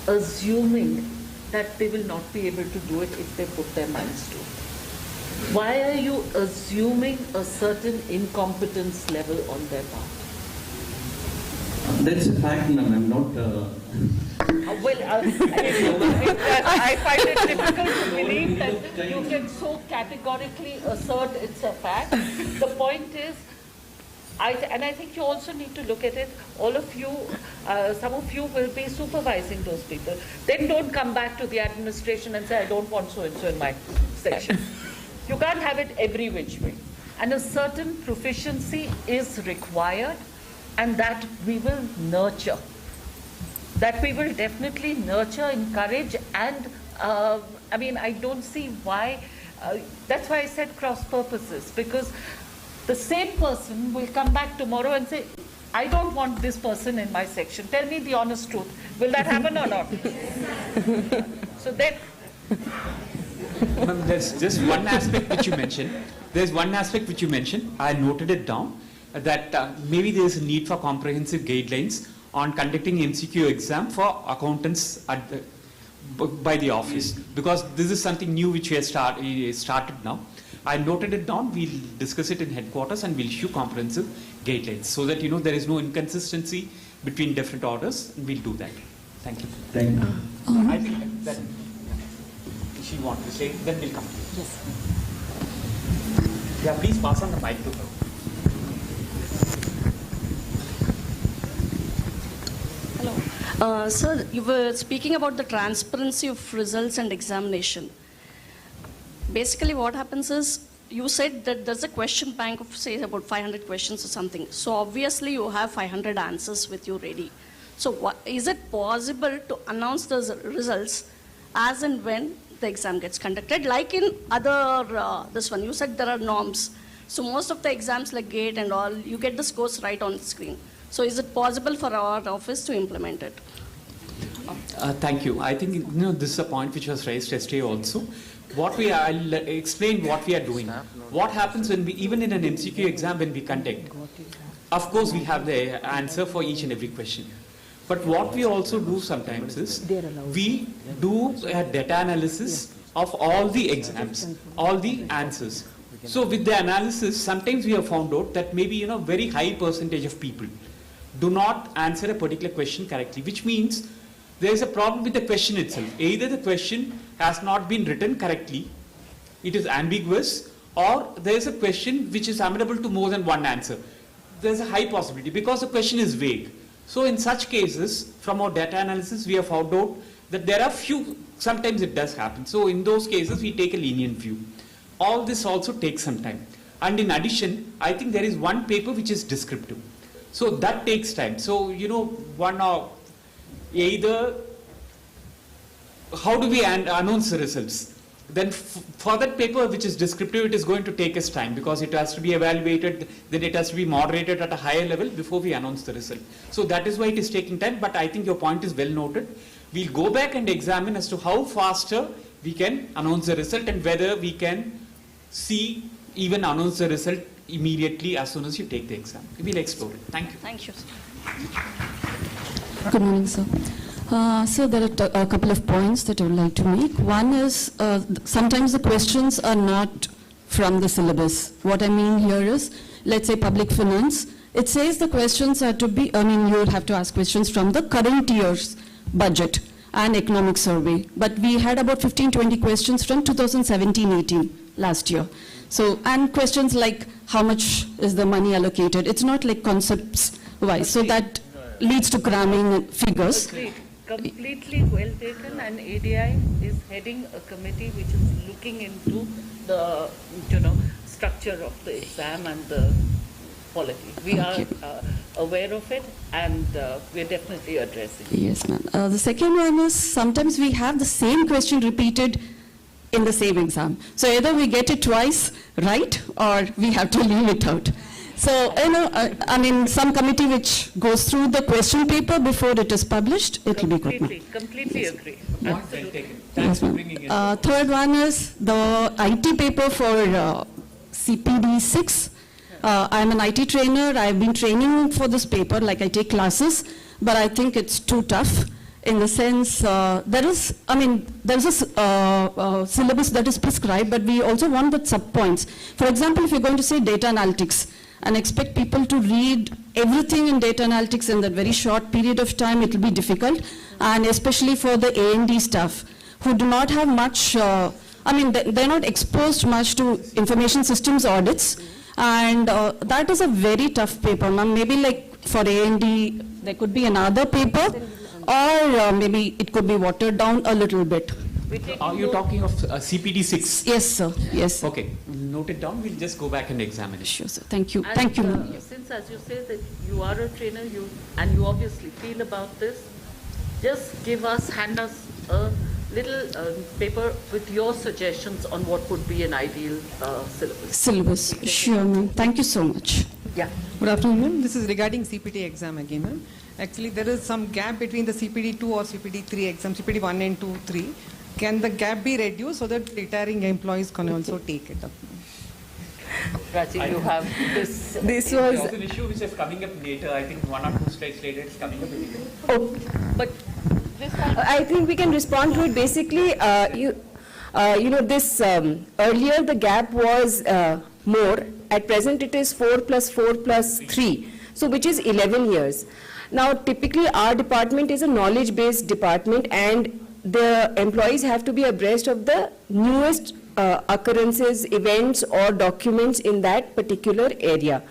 Speaker 2: assuming that they will not be able to do it if they put their minds to it? Why are you assuming a certain incompetence level on their part?
Speaker 10: That's a fact, ma'am. I'm not...
Speaker 2: I find it difficult to believe that you can so categorically assert it's a fact. The point is, and I think you also need to look at it, all of you, some of you will be supervising those people. Then don't come back to the administration and say, I don't want so-and-so in my section. You can't have it every which way. And a certain proficiency is required, and that we will nurture. That we will definitely nurture, encourage, and I don't see why, that's why I said cross purposes, because the same person will come back tomorrow and say, I don't want this person in my section. Tell me the honest truth. Will that happen or not? So then...
Speaker 9: There's just one aspect which you mentioned. There's one aspect which you mentioned. I noted it down. that maybe there is a need for comprehensive guidelines on conducting MCQ exam for accountants at by the office, because this is something new which we have started now. I noted it down. We'll discuss it in headquarters and we'll issue comprehensive guidelines so that there is no inconsistency between different orders. And we'll do that. Thank you.
Speaker 10: Thank you.
Speaker 9: I think that she wants to say. Then we'll come.
Speaker 1: Yes.
Speaker 9: Yeah, please pass on the mic to her.
Speaker 11: Hello. Sir, you were speaking about the transparency of results and examination. Basically what happens is, you said that there's a question bank of say about 500 questions or something. So obviously you have 500 answers with you ready. So is it possible to announce the results as and when the exam gets conducted? Like in other, this one, you said there are norms. So most of the exams like GATE and all, you get the scores right on the screen. So is it possible for our office to implement it?
Speaker 9: Thank you. I think this is a point which was raised yesterday also. I'll explain what we are doing. What happens when we, even in an MCQ exam when we conduct, of course we have the answer for each and every question. But what we also do sometimes is, we do a data analysis of all the exams, all the answers. So with the analysis, sometimes we have found out that maybe, very high percentage of people do not answer a particular question correctly, which means there is a problem with the question itself. Either the question has not been written correctly, it is ambiguous, or there is a question which is amenable to more than one answer. There is a high possibility because the question is vague. So in such cases, from our data analysis, we have found out that there are few, sometimes it does happen. So in those cases, we take a lenient view. All this also takes some time. And in addition, I think there is one paper which is descriptive. So that takes time. So, one or either, how do we announce the results? Then for that paper which is descriptive, it is going to take us time because it has to be evaluated, then it has to be moderated at a higher level before we announce the result. So that is why it is taking time, but I think your point is well noted. We'll go back and examine as to how faster we can announce the result and whether we can even announce the result immediately as soon as you take the exam. We'll explore it. Thank you.
Speaker 11: Thank you, sir.
Speaker 12: Good morning, sir. So there are a couple of points that I would like to make. One is sometimes the questions are not from the syllabus. What I mean here is, let's say public finance, it says the questions are to be, you would have to ask questions from the current year's budget and economic survey. But we had about 15-20 questions from 2017-18 last year. So, and questions like how much is the money allocated? It's not like concepts wise. So that leads to cramming figures.
Speaker 13: Agreed. Completely well taken, and ADI is heading a committee which is looking into the structure of the exam and the quality. We are aware of it, and we are definitely addressing it.
Speaker 12: Yes, ma'am. The second one is sometimes we have the same question repeated in the same exam. So either we get it twice right, or we have to leave it out. So, some committee which goes through the question paper before it is published, it will be good.
Speaker 13: Completely agree. Absolutely.
Speaker 9: Thanks for bringing it.
Speaker 12: Third one is the IT paper for CPD 6. I'm an IT trainer. I've been training for this paper, like I take classes, but I think it's too tough in the sense there's a syllabus that is prescribed, but we also want the sub-points. For example, if you're going to say data analytics, and expect people to read everything in data analytics in that very short period of time, it will be difficult. And especially for the A&D staff who do not have much, they're not exposed much to information systems audits. And that is a very tough paper. Maybe like for A&D, there could be another paper, or maybe it could be watered down a little bit.
Speaker 9: Are you talking of CPD 6?
Speaker 12: Yes, sir. Yes.
Speaker 9: Okay. Note it down. We'll just go back and examine it.
Speaker 12: Sure, sir. Thank you.
Speaker 13: And,
Speaker 12: Thank you.
Speaker 13: Since, as you say, that you are a trainer, and you obviously feel about this, just hand us a little paper with your suggestions on what would be an ideal syllabus.
Speaker 12: Sure, ma'am. Thank you so much.
Speaker 13: Yeah.
Speaker 14: Good afternoon, ma'am. This is regarding CPT exam again, ma'am. Actually, there is some gap between the CPD 2 or CPD 3 exam, CPD 1 and 2, 3. Can the gap be reduced so that retiring employees can also take it up?
Speaker 13: Prachi, you have this.
Speaker 5: This was.
Speaker 9: It's an issue which is coming up later. I think 1 or 2 slides later it's coming up again.
Speaker 5: Oh,
Speaker 13: But this
Speaker 5: I think we can respond to it. Basically, you know, this earlier the gap was more. At present, it is 4 plus 4 plus 3, so which is 11 years. Now, typically, our department is a knowledge-based department, and the employees have to be abreast of the newest occurrences, events, or documents in that particular area.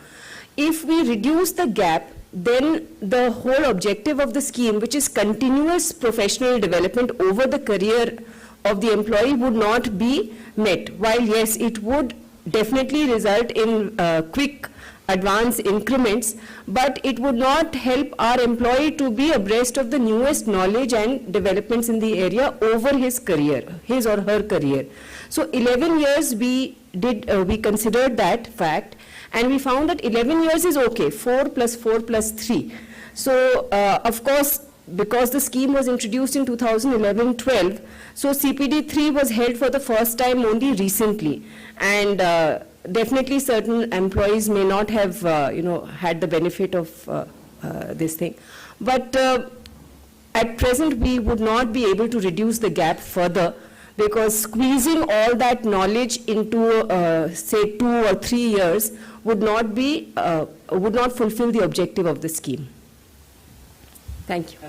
Speaker 5: If we reduce the gap, then the whole objective of the scheme, which is continuous professional development over the career of the employee, would not be met. While yes, it would definitely result in quick advance increments, but it would not help our employee to be abreast of the newest knowledge and developments in the area over his career, his or her career. So 11 years we considered that fact, and we found that 11 years is okay, 4 plus 4 plus 3. So of course, because the scheme was introduced in 2011-12, so CPD 3 was held for the first time only recently, and definitely certain employees may not have had the benefit of this thing. But at present we would not be able to reduce the gap further, because squeezing all that knowledge into say 2 or 3 years would not fulfill the objective of the scheme. Thank you.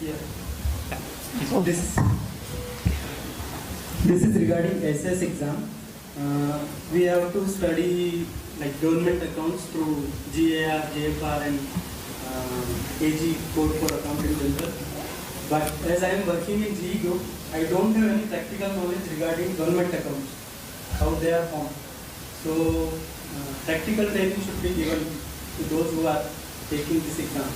Speaker 15: Yeah. Oh. This is regarding SS exam. We have to study like government accounts through GAR, JFR and AG code for accounting general. But as I am working in GE group, I don't have any practical knowledge regarding government accounts, how they are formed. So practical training should be given to those who are taking this exam.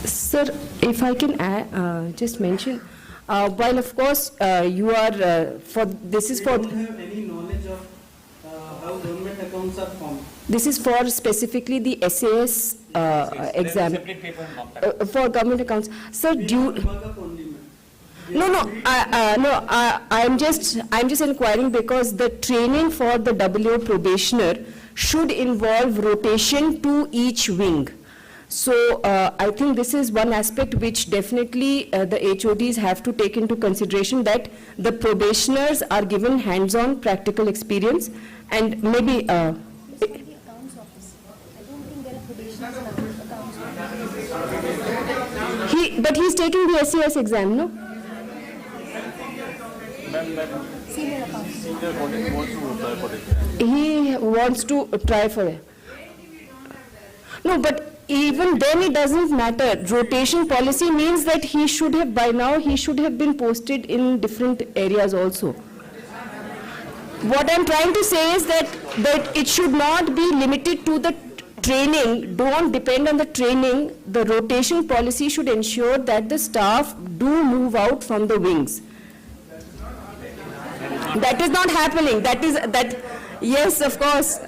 Speaker 5: Sir, if I can just mention, while of course you are this is for.
Speaker 15: They don't have any knowledge of how government accounts are formed.
Speaker 5: This is for specifically the SAS exam for government accounts. Sir, I'm just inquiring because the training for the WO probationer should involve rotation to each wing. So I think this is one aspect which definitely the HODs have to take into consideration, that the probationers are given hands-on practical experience, and maybe but he's taking the SAS exam, no? He wants to try for it. No, but even then it doesn't matter. Rotation policy means that he should have, by now, he should have been posted in different areas also. What I'm trying to say is that it should not be limited to the training. Don't depend on the training. The rotation policy should ensure that the staff do move out from the wings. That is not happening. Yes, of course.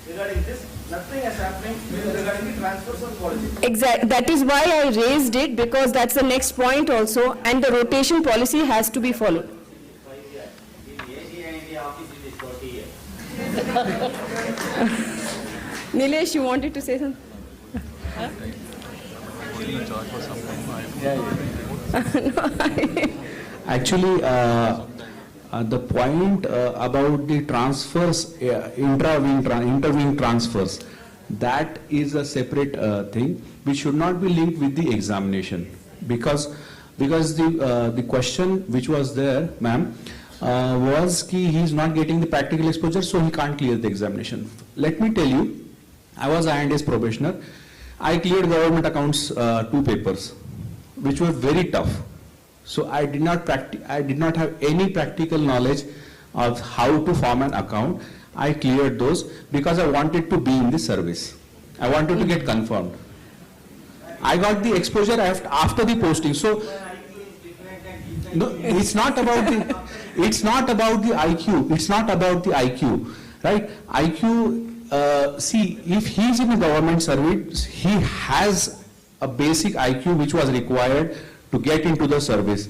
Speaker 15: Regarding this, nothing is happening regarding the transfers of policy.
Speaker 5: Exactly. That is why I raised it, because that's the next point also, and the rotation policy has to be followed. Nilesh, you wanted to say something? Huh?
Speaker 4: Actually, the point about the transfers, inter-wing transfers, that is a separate thing which should not be linked with the examination, because the question which was there, ma'am, was he is not getting the practical exposure, so he can't clear the examination. Let me tell you, I was IND's probationer. I cleared government accounts 2 papers, which were very tough. So I did not have any practical knowledge of how to form an account. I cleared those because I wanted to be in the service. I wanted to get confirmed. I got the exposure after the posting. So no, it's not about the IQ. It's not about the IQ, right? IQ. See, if he is in the government service, he has a basic IQ which was required to get into the service.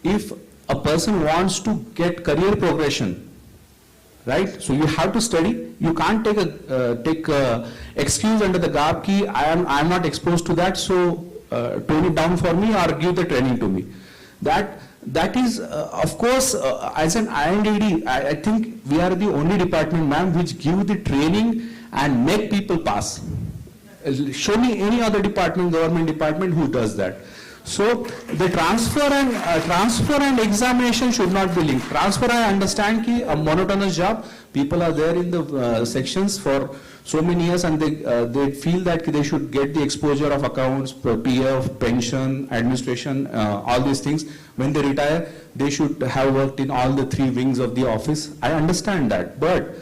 Speaker 4: If a person wants to get career progression, right? So you have to study. You can't take a excuse under the garb ki I am not exposed to that, so tone it down for me or give the training to me. That is, of course, as an INDD, I think we are the only department, ma'am, which give the training and make people pass. Show me any other department, government department, who does that. So the transfer and examination should not be linked. Transfer, I understand ki a monotonous job. People are there in the sections for so many years, and they feel that they should get the exposure of accounts, PF, pension, administration, all these things. When they retire, they should have worked in all the 3 wings of the office. I understand that, but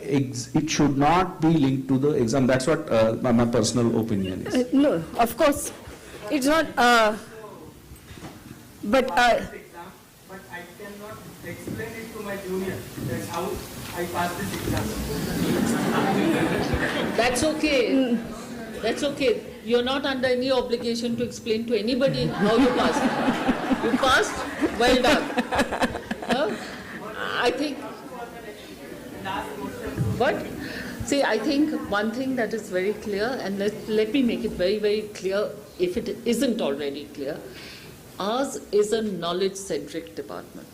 Speaker 4: it should not be linked to the exam. That's what my personal opinion is.
Speaker 5: No, of course, it's not. But
Speaker 15: I cannot explain it to my junior. That's how I passed this exam.
Speaker 2: That's okay. That's okay. You're not under any obligation to explain to anybody how you passed. You passed, well done. I think. But see, I think one thing that is very clear, and let me make it very, very clear if it isn't already clear. Ours is a knowledge-centric department.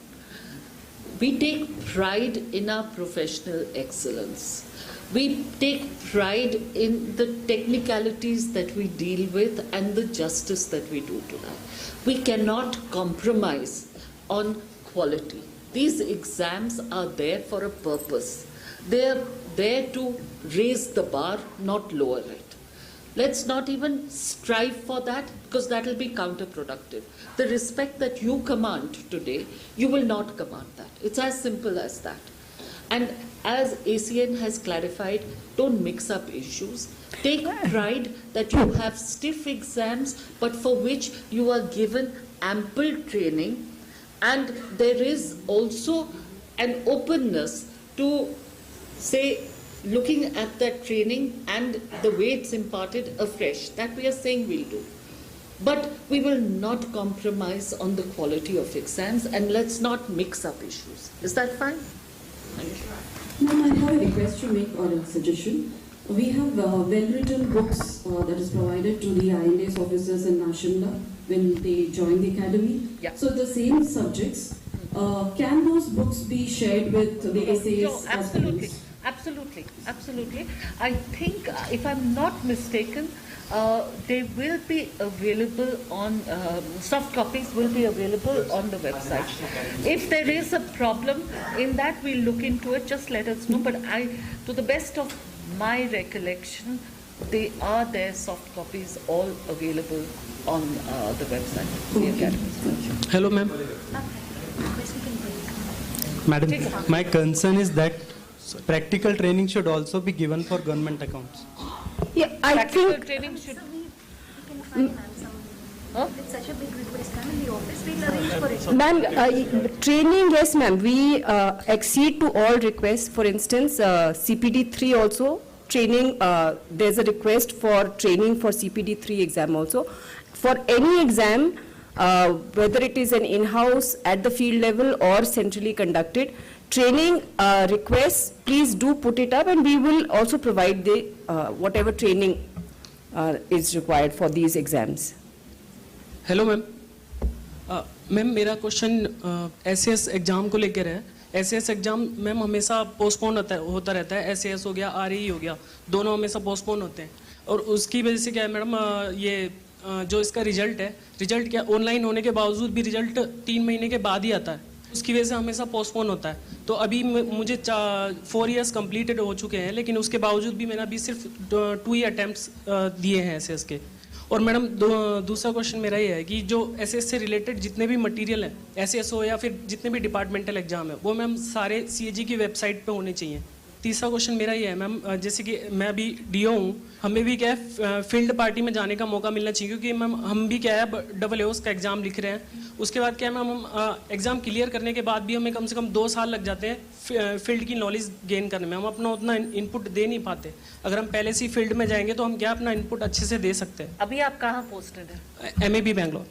Speaker 2: We take pride in our professional excellence. We take pride in the technicalities that we deal with and the justice that we do to that. We cannot compromise on quality. These exams are there for a purpose. They are there to raise the bar, not lower it. Let's not even strive for that, because that will be counterproductive. The respect that you command today, you will not command that. It's as simple as that. And as ACN has clarified, don't mix up issues. Take pride that you have stiff exams, but for which you are given ample training, and there is also an openness to, say, looking at that training and the way it's imparted afresh. That we are saying we'll do. But we will not compromise on the quality of exams, and let's not mix up issues. Is that fine? Thank you.
Speaker 12: Ma'am, I have a request to make or a suggestion. We have well-written books that is provided to the INDS officers in Nashimla when they join the academy.
Speaker 2: Yeah.
Speaker 12: So the same subjects, can those books be shared with the SAS?
Speaker 13: No, absolutely. Absolutely, absolutely. I think, if I'm not mistaken, they will be available on, soft copies will be available on the website. If there is a problem in that, we'll look into it, just let us know. But to the best of my recollection, they are there, soft copies, all available on the website, the Academy's website.
Speaker 15: Hello, ma'am. Madam, my concern is that practical training should also be given for government accounts.
Speaker 5: Yeah, I think
Speaker 13: Training should.
Speaker 16: It's such a big request, ma'am, in the office. We'll arrange for it.
Speaker 5: Ma'am, training, yes, ma'am. We accede to all requests. For instance, CPD 3 also training. There's a request for training for CPD 3 exam also. For any exam, whether it is an in-house, at the field level, or centrally conducted, training requests, please do put it up, and we will also provide the whatever training is required for these exams.
Speaker 15: Hello ma'am, ma'am मेरा question SS exam को लेकर है. SS exam ma'am हमेशा postpone होता रहता है. SS हो गया, आरई हो गया, दोनों हमेशा पोस्टपोन होते हैं. और उसकी वजह से क्या है मैडम, ये जो इसका रिजल्ट है, रिजल्ट क्या ऑनलाइन होने के बावजूद भी रिजल्ट 3 महीने के बाद ही आता है. उसकी वजह से हमेशा पोस्टपोन होता है. तो अभी मुझे 4 इयर्स कंप्लीटेड हो चुके हैं, लेकिन उसके बावजूद भी मैंने अभी सिर्फ 2 ही अटैम्प्ट्स दिए हैं एसएस के. और मैडम दूसरा क्वेश्चन मेरा ये है कि जो एसएस से रिलेटेड जितने भी मटेरियल हैं, एसएस हो या फिर जितने भी डिपार्टमेंटल एग्जाम है, वो मैम सारे सीएजी की वेबसाइट पे होने चाहिए. तीसरा क्वेश्चन मेरा ये है मैम, जैसे कि मैं अभी डीओ हूँ, हमें भी क्या है फील्ड पार्टी में जाने का मौका मिलना चाहिए, क्योंकि मैम हम भी क्या है AAOS का एग्ज़ाम लिख रहे हैं. उसके बाद क्या है मैम, हम एग्ज़ाम क्लियर करने के बाद भी हमें कम से कम 2 साल लग जाते हैं फील्ड की नॉलेज गेन करने में. हम अपना उतना इनपुट दे नहीं पाते. अगर हम पहले से ही फील्ड में जाएंगे तो हम क्या अपना इनपुट अच्छे से दे सकते हैं.
Speaker 13: अभी आप कहाँ पोस्टेड हैं?
Speaker 15: MAB बैंगलोर,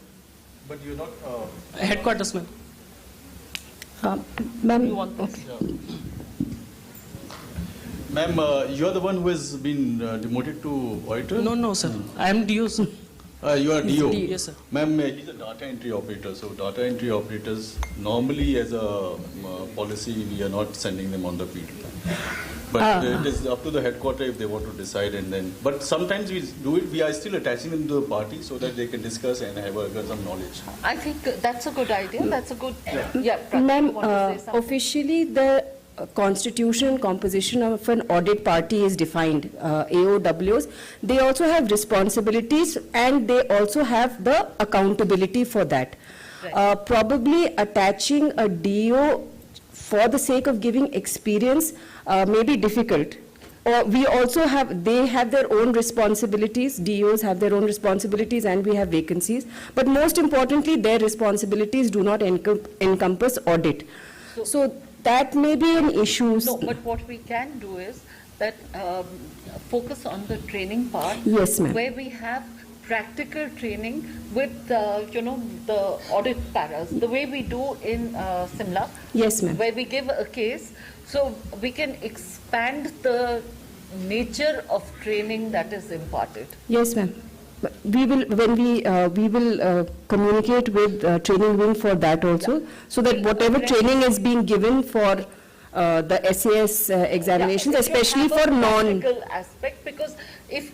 Speaker 15: हेडक्वार्टर्स में.
Speaker 5: Ma'am,
Speaker 13: You want this?
Speaker 7: Ma'am, you are the one who has been demoted to auditor?
Speaker 15: No, sir. I am DO, sir.
Speaker 7: You are DO?
Speaker 15: Yes, sir.
Speaker 7: Ma'am, he's a data entry operator. So data entry operators, normally as a policy, we are not sending them on the field. But it is up to the headquarters if they want to decide and then. But sometimes we do it, we are still attaching them to the party so that they can discuss and have some knowledge.
Speaker 13: I think that's a good idea. That's a good, yeah.
Speaker 5: Ma'am,
Speaker 13: you want to say something?
Speaker 5: officially the constitution and composition of an audit party is defined, AOWs. They also have responsibilities and they also have the accountability for that.
Speaker 13: Right.
Speaker 5: Probably attaching a DO for the sake of giving experience may be difficult. Or we also have, they have their own responsibilities, DOs have their own responsibilities and we have vacancies. But most importantly, their responsibilities do not encompass audit. So that may be an issue.
Speaker 13: No, but what we can do is that focus on the training part.
Speaker 5: Yes, ma'am.
Speaker 13: Where we have practical training with, the audit paras, the way we do in Simla.
Speaker 5: Yes, ma'am.
Speaker 13: Where we give a case, so we can expand the nature of training that is imparted.
Speaker 5: Yes, ma'am. We will, when we will communicate with training wing for that also, so that whatever training is being given for the SAS examinations, especially for
Speaker 13: practical aspect, because if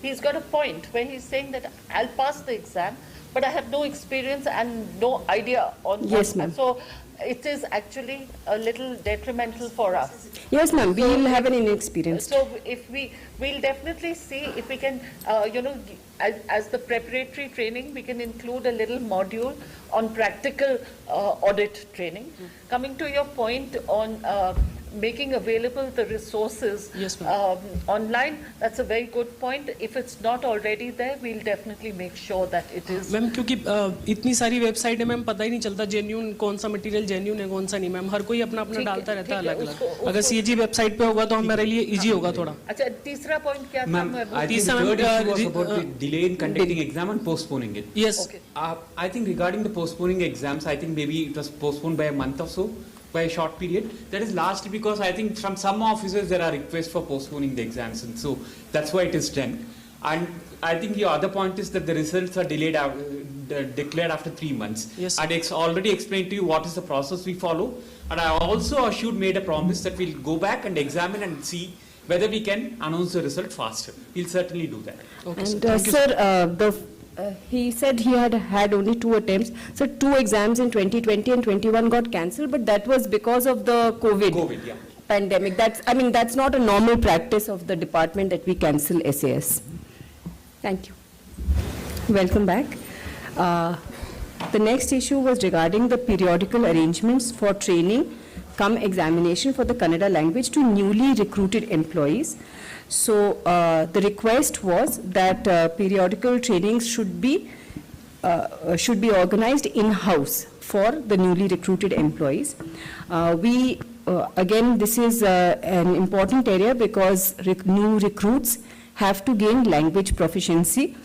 Speaker 13: he's got a point where he's saying that I'll pass the exam, but I have no experience and no idea on.
Speaker 5: Yes, ma'am.
Speaker 13: So it is actually a little detrimental for us.
Speaker 5: Yes, ma'am. We will have an inexperienced.
Speaker 13: So if we'll definitely see if we can, as the preparatory training, we can include a little module on practical audit training. Coming to your point on making available the resources online, that's a very good point. If it's not already there, we'll definitely make sure that it is.
Speaker 15: Ma'am क्योंकि इतनी सारी website है ma'am, पता ही नहीं चलता genuine कौन सा material genuine है कौन सा नहीं मैम, हर कोई अपना अपना डालता रहता है अलग अलग. अगर CAG वेबसाइट पे होगा तो हमारे लिए इजी होगा थोड़ा.
Speaker 13: अच्छा, तीसरा पॉइंट क्या था?
Speaker 9: I think the third issue was about the delay in conducting exam and postponing it.
Speaker 15: Yes.
Speaker 13: Okay.
Speaker 9: I think regarding the postponing exams, I think maybe it was postponed by a month or so, by a short period. That is largely because I think from some officers there are requests for postponing the exams, and so that's why it is done. And I think the other point is that the results are delayed, declared after 3 months.
Speaker 15: Yes.
Speaker 9: And it's already explained to you what is the process we follow. And I also made a promise that we'll go back and examine and see whether we can announce the result faster. We'll certainly do that.
Speaker 15: Okay,
Speaker 5: And sir, he said he had only 2 attempts. So 2 exams in 2020 and 21 got cancelled, but that was because of the COVID pandemic. That's not a normal practice of the department that we cancel SAS. Thank you. Welcome back. The next issue was regarding the periodical arrangements for training cum examination for the Kannada language to newly recruited employees. So the request was that periodical trainings should be organized in-house for the newly recruited employees. Again, this is an important area because new recruits have to gain language proficiency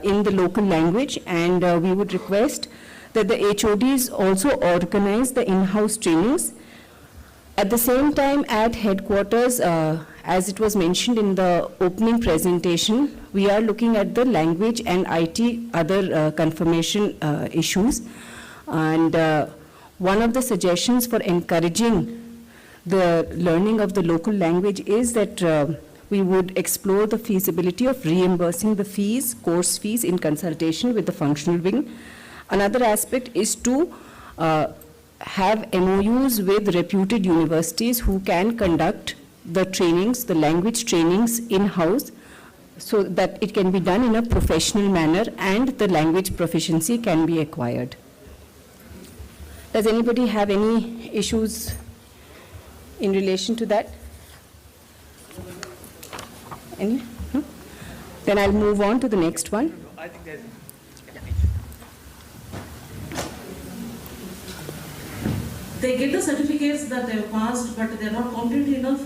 Speaker 5: in the local language, and we would request that the HODs also organize the in-house trainings. At the same time, at headquarters, as it was mentioned in the opening presentation, we are looking at the language and IT other confirmation issues. And one of the suggestions for encouraging the learning of the local language is that we would explore the feasibility of reimbursing the fees, course fees, in consultation with the functional wing. Another aspect is to have MOUs with reputed universities who can conduct the trainings, the language trainings in-house, so that it can be done in a professional manner and the language proficiency can be acquired. Does anybody have any issues in relation to that? Any? No? Then I'll move on to the next one.
Speaker 9: I think there's
Speaker 17: They get the certificates that they have passed, but they are not competent enough.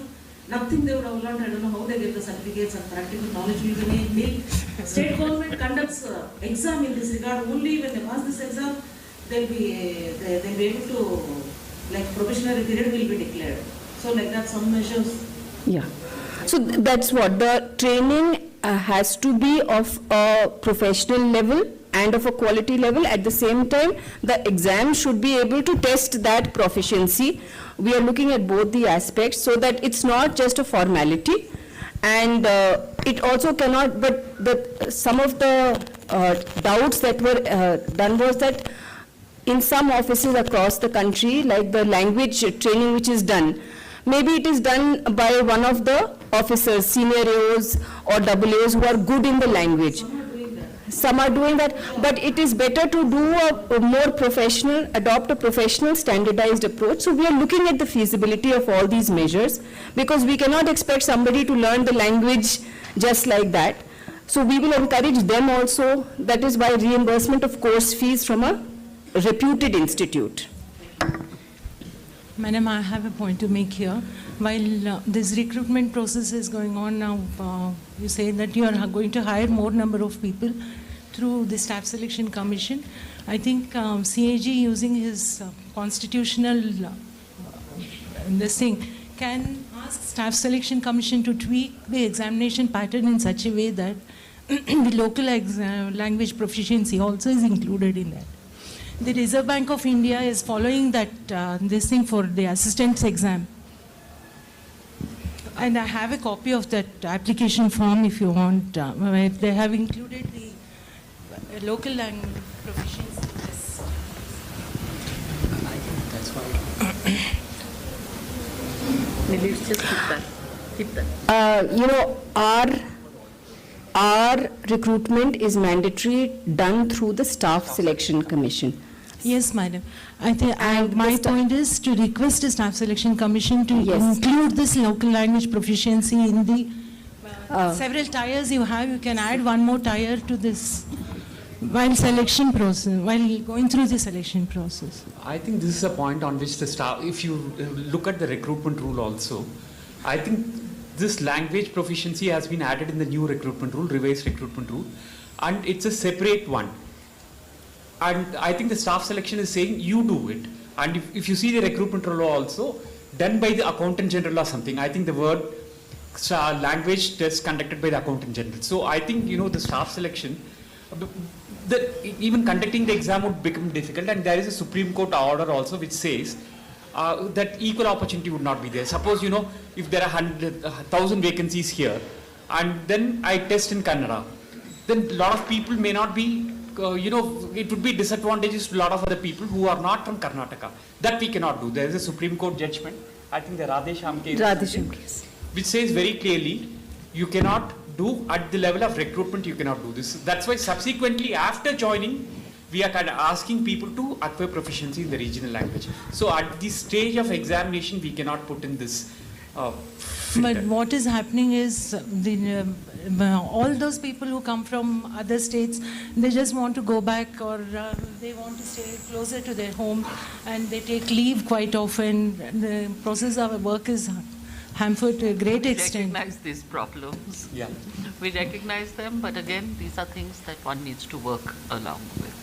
Speaker 17: Nothing they would have learned. I don't know how they get the certificates and practical knowledge we need. State government conducts exam in this regard. Only when they pass this exam, they'll be able to like probationary period will be declared. So like that, some measures.
Speaker 5: Yeah. So that's what the training has to be of a professional level and of a quality level. At the same time, the exam should be able to test that proficiency. We are looking at both the aspects so that it's not just a formality, and it also cannot, but some of the doubts that were done was that in some offices across the country, like the language training which is done, maybe it is done by one of the officers, senior AOs or AAs who are good in the language. Some are doing that, but it is better to do a more professional, adopt a professional standardized approach. So we are looking at the feasibility of all these measures, because we cannot expect somebody to learn the language just like that. So we will encourage them also, that is by reimbursement of course fees from a reputed institute.
Speaker 18: Madam, I have a point to make here. While this recruitment process is going on now, you say that you are going to hire more number of people through the Staff Selection Commission. I think CAG, using his constitutional this thing, can ask Staff Selection Commission to tweak the examination pattern in such a way that the local language proficiency also is included in that. The Reserve Bank of India is following that this thing for the assistance exam. And I have a copy of that application form if you want, where they have included the local language proficiency.
Speaker 6: I think that's why. Maybe it's just keep that.
Speaker 5: You know, our recruitment is mandatory, done through the Staff Selection Commission.
Speaker 18: Yes, madam. I think my point is to request the Staff Selection Commission to include this local language proficiency in the several tiers you have. You can add one more tier to this while selection process, while going through the selection process.
Speaker 9: I think this is a point on which the staff, if you look at the recruitment rule also, I think this language proficiency has been added in the new recruitment rule, revised recruitment rule, and it's a separate one. And I think the staff selection is saying you do it. And if you see the recruitment rule also, done by the accountant general or something, I think the word language test conducted by the accountant general. So I think, you know, the staff selection, even conducting the exam would become difficult, and there is a Supreme Court order also which says that equal opportunity would not be there. Suppose, you know, if there are 1,000 vacancies here, and then I test in Kannada, then a lot of people may not be, you know, it would be disadvantageous to a lot of other people who are not from Karnataka. That we cannot do. There is a Supreme Court judgment, I think the Radhesham case, which says very clearly, you cannot do at the level of recruitment, you cannot do this. That's why subsequently after joining, we are kind of asking people to acquire proficiency in the regional language. So at the stage of examination, we cannot put in this
Speaker 18: But what is happening is all those people who come from other states, they just want to go back, or they want to stay closer to their home, and they take leave quite often. The process of work is hampered to a great extent.
Speaker 13: We recognize these problems.
Speaker 9: Yeah.
Speaker 13: We recognize them, but again, these are things that one needs to work along with.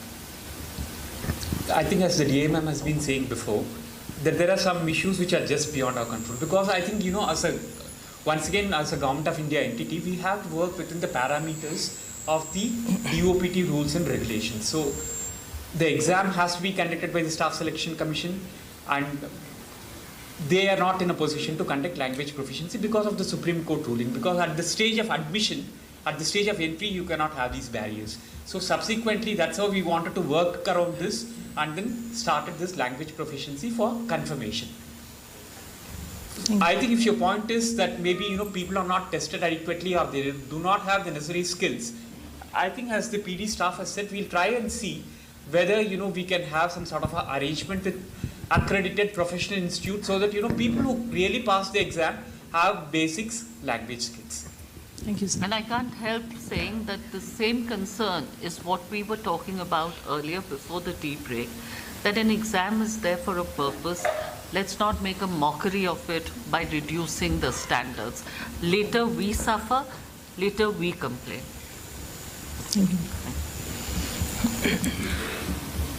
Speaker 9: I think, as the DMM has been saying before, that there are some issues which are just beyond our control. Because I think, you know, once again, as a Government of India entity, we have to work within the parameters of the DOPT rules and regulations. So the exam has to be conducted by the Staff Selection Commission, and they are not in a position to conduct language proficiency because of the Supreme Court ruling. Because at the stage of admission, at the stage of entry, you cannot have these barriers. So subsequently, that's how we wanted to work around this, and then started this language proficiency for confirmation. I think if your point is that maybe, you know, people are not tested adequately, or they do not have the necessary skills, I think as the PD staff has said, we'll try and see whether, you know, we can have some sort of a arrangement with accredited professional institutes, so that, you know, people who really pass the exam have basics language skills.
Speaker 18: Thank you, sir.
Speaker 13: And I can't help saying that the same concern is what we were talking about earlier before the tea break, that an exam is there for a purpose. Let's not make a mockery of it by reducing the standards. Later we suffer, later we complain.
Speaker 18: Thank you.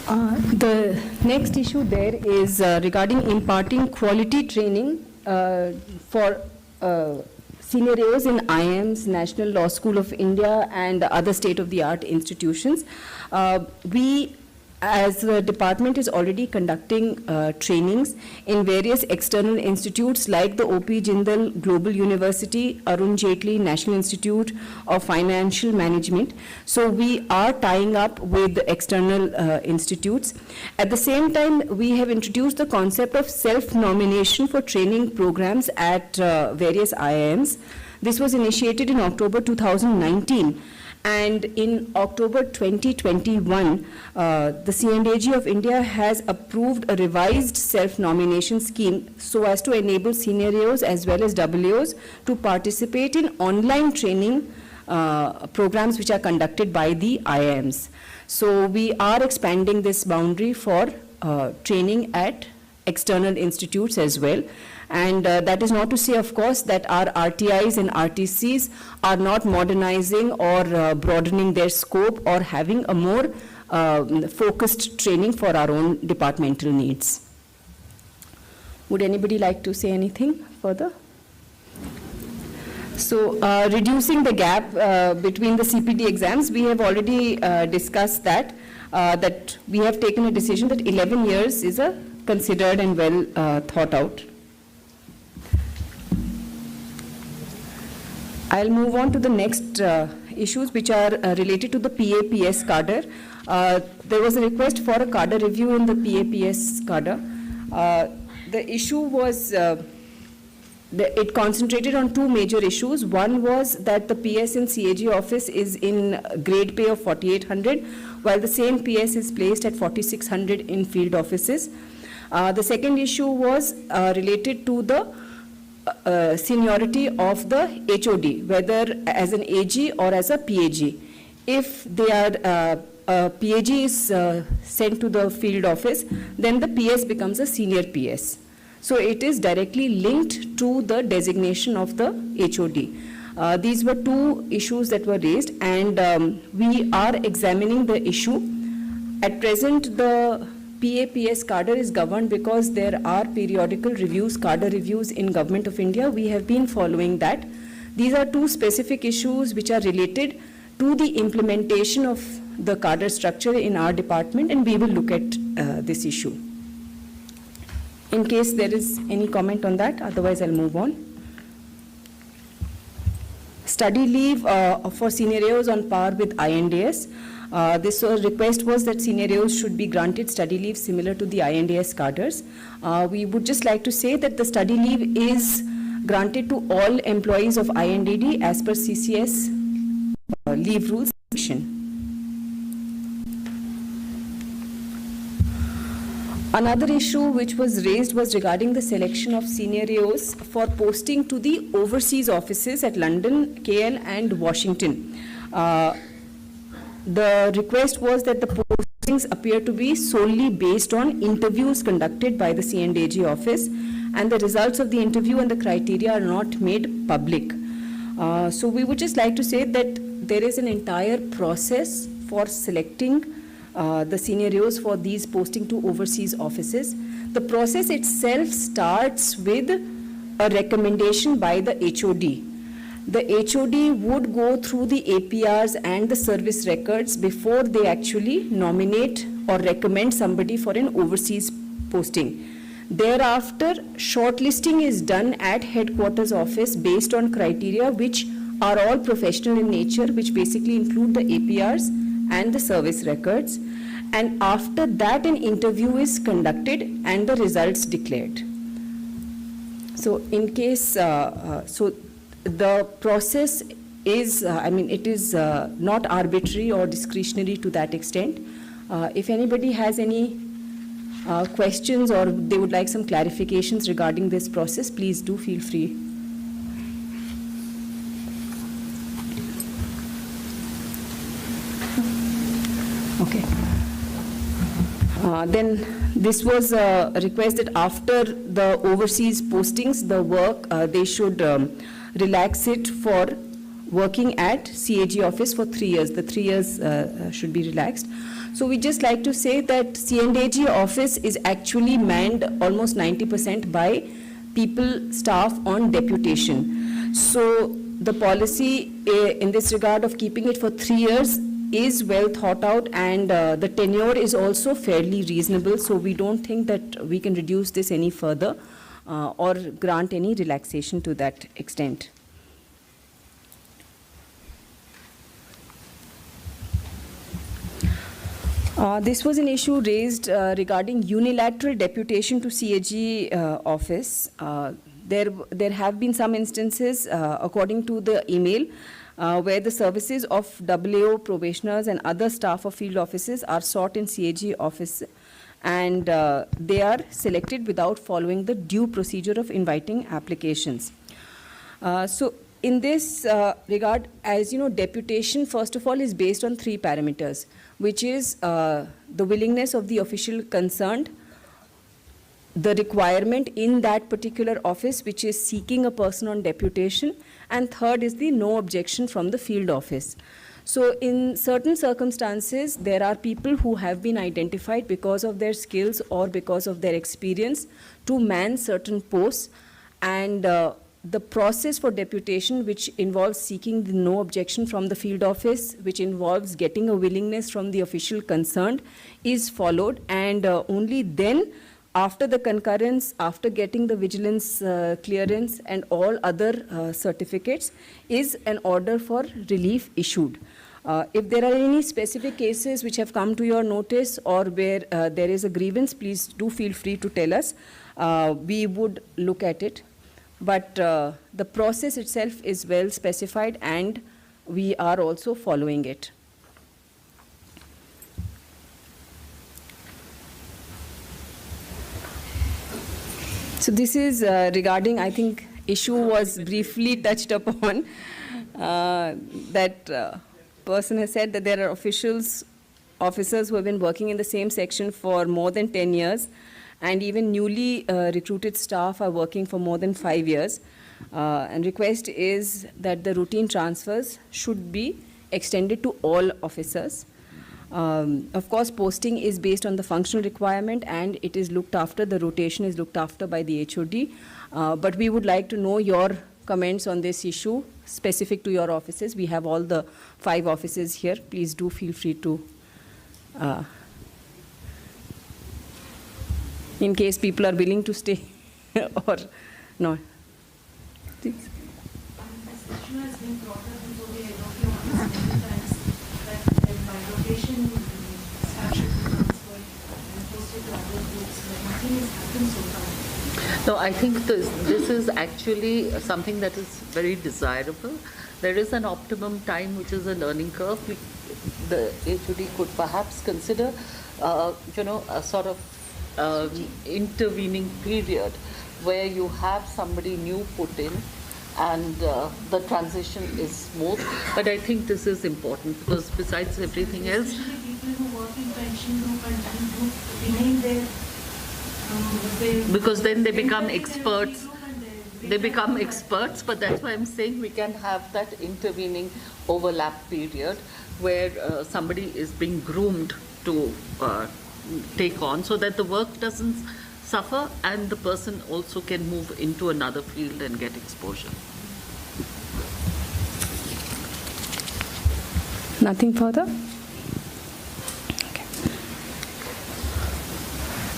Speaker 5: The next issue there is regarding imparting quality training for scenarios in IIMs, National Law School of India, and other state-of-the-art institutions. We, as a department, is already conducting trainings in various external institutes like the O.P. Jindal Global University, Arun Jaitley National Institute of Financial Management. So we are tying up with the external institutes. At the same time, we have introduced the concept of self-nomination for training programs at various IIMs. This was initiated in October 2019. And in October 2021, the CNDAG of India has approved a revised self-nomination scheme so as to enable scenarios as well as WOs to participate in online training programs which are conducted by the IIMs. So we are expanding this boundary for training at external institutes as well. And that is not to say, of course, that our RTIs and RTCs are not modernizing or broadening their scope or having a more focused training for our own departmental needs. Would anybody like to say anything further? So, reducing the gap between the CPT exams, we have already discussed that, that we have taken a decision that 11 years is a considered and well thought out. I'll move on to the next issues which are related to the PAPS cadre. There was a request for a cadre review in the PAPS cadre. The issue was, it concentrated on two major issues. One was that the PS in CAG office is in grade pay of 4,800, while the same PS is placed at 4,600 in field offices. The second issue was related to the seniority of the HOD, whether as an AG or as a PAG. If they are, PAG is sent to the field office, then the PS becomes a senior PS. So it is directly linked to the designation of the HOD. These were two issues that were raised, and we are examining the issue. At present, the PAPS cadre is governed because there are periodical reviews, cadre reviews in Government of India. We have been following that. These are two specific issues which are related to the implementation of the cadre structure in our department, and we will look at this issue. In case there is any comment on that, otherwise I'll move on. Study leave for scenarios on par with INDS. This request was that scenarios should be granted study leave similar to the INDS cadres. We would just like to say that the study leave is granted to all employees of INDD as per CCS leave rules. Another issue which was raised was regarding the selection of scenarios for posting to the overseas offices at London, KL and Washington. The request was that the postings appear to be solely based on interviews conducted by the CNDAG office, and the results of the interview and the criteria are not made public. So we would just like to say that there is an entire process for selecting the scenarios for these posting to overseas offices. The process itself starts with a recommendation by the HOD. The HOD would go through the APRs and the service records before they actually nominate or recommend somebody for an overseas posting. Thereafter, shortlisting is done at headquarters office based on criteria which are all professional in nature, which basically include the APRs and the service records. And after that, an interview is conducted and the results declared. So in case, the process is, it is not arbitrary or discretionary to that extent. If anybody has any questions or they would like some clarifications regarding this process, please do feel free. Okay. Then this was a request that after the overseas postings, the work, they should relax it for working at CAG office for 3 years. The 3 years should be relaxed. So we just like to say that CNAG office is actually manned almost 90% by people, staff on deputation. So the policy in this regard of keeping it for 3 years is well thought out, and the tenure is also fairly reasonable. So we don't think that we can reduce this any further or grant any relaxation to that extent. This was an issue raised regarding unilateral deputation to CAG office. There have been some instances, according to the email, where the services of AAO probationers and other staff of field offices are sought in CAG office, and they are selected without following the due procedure of inviting applications. So in this regard, as you know, deputation, first of all, is based on 3 parameters, which is the willingness of the official concerned, the requirement in that particular office which is seeking a person on deputation, and third is the no objection from the field office. So in certain circumstances, there are people who have been identified because of their skills or because of their experience to man certain posts, and the process for deputation, which involves seeking the no objection from the field office, which involves getting a willingness from the official concerned, is followed, and only then, after the concurrence, after getting the vigilance clearance and all other certificates, is an order for relief issued. If there are any specific cases which have come to your notice or where there is a grievance, please do feel free to tell us. We would look at it. But the process itself is well specified, and we are also following it. So this is regarding, I think, issue was briefly touched upon. That person has said that there are officers who have been working in the same section for more than 10 years, and even newly recruited staff are working for more than 5 years. And request is that the routine transfers should be extended to all officers. Of course, posting is based on the functional requirement, and it is looked after, the rotation is looked after by the HOD. But we would like to know your comments on this issue specific to your offices. We have all the 5 offices here. Please do feel free to, in case people are willing to stay or not. Please.
Speaker 16: This issue has been brought up before the ad-hoc-aao many times, that by rotation staff should be transferred and posted to other groups, but nothing has happened so far.
Speaker 2: No, I think this is actually something that is very desirable. There is an optimum time, which is a learning curve. The HOD could perhaps consider, a sort of intervening period where you have somebody new put in and the transition is smooth. But I think this is important because besides everything else,
Speaker 16: especially people who work in pension group and group remain there.
Speaker 2: Because then they become experts. They become experts, but that's why I'm saying we can have that intervening overlap period where somebody is being groomed to take on, so that the work doesn't suffer and the person also can move into another field and get exposure.
Speaker 5: Nothing further? Okay.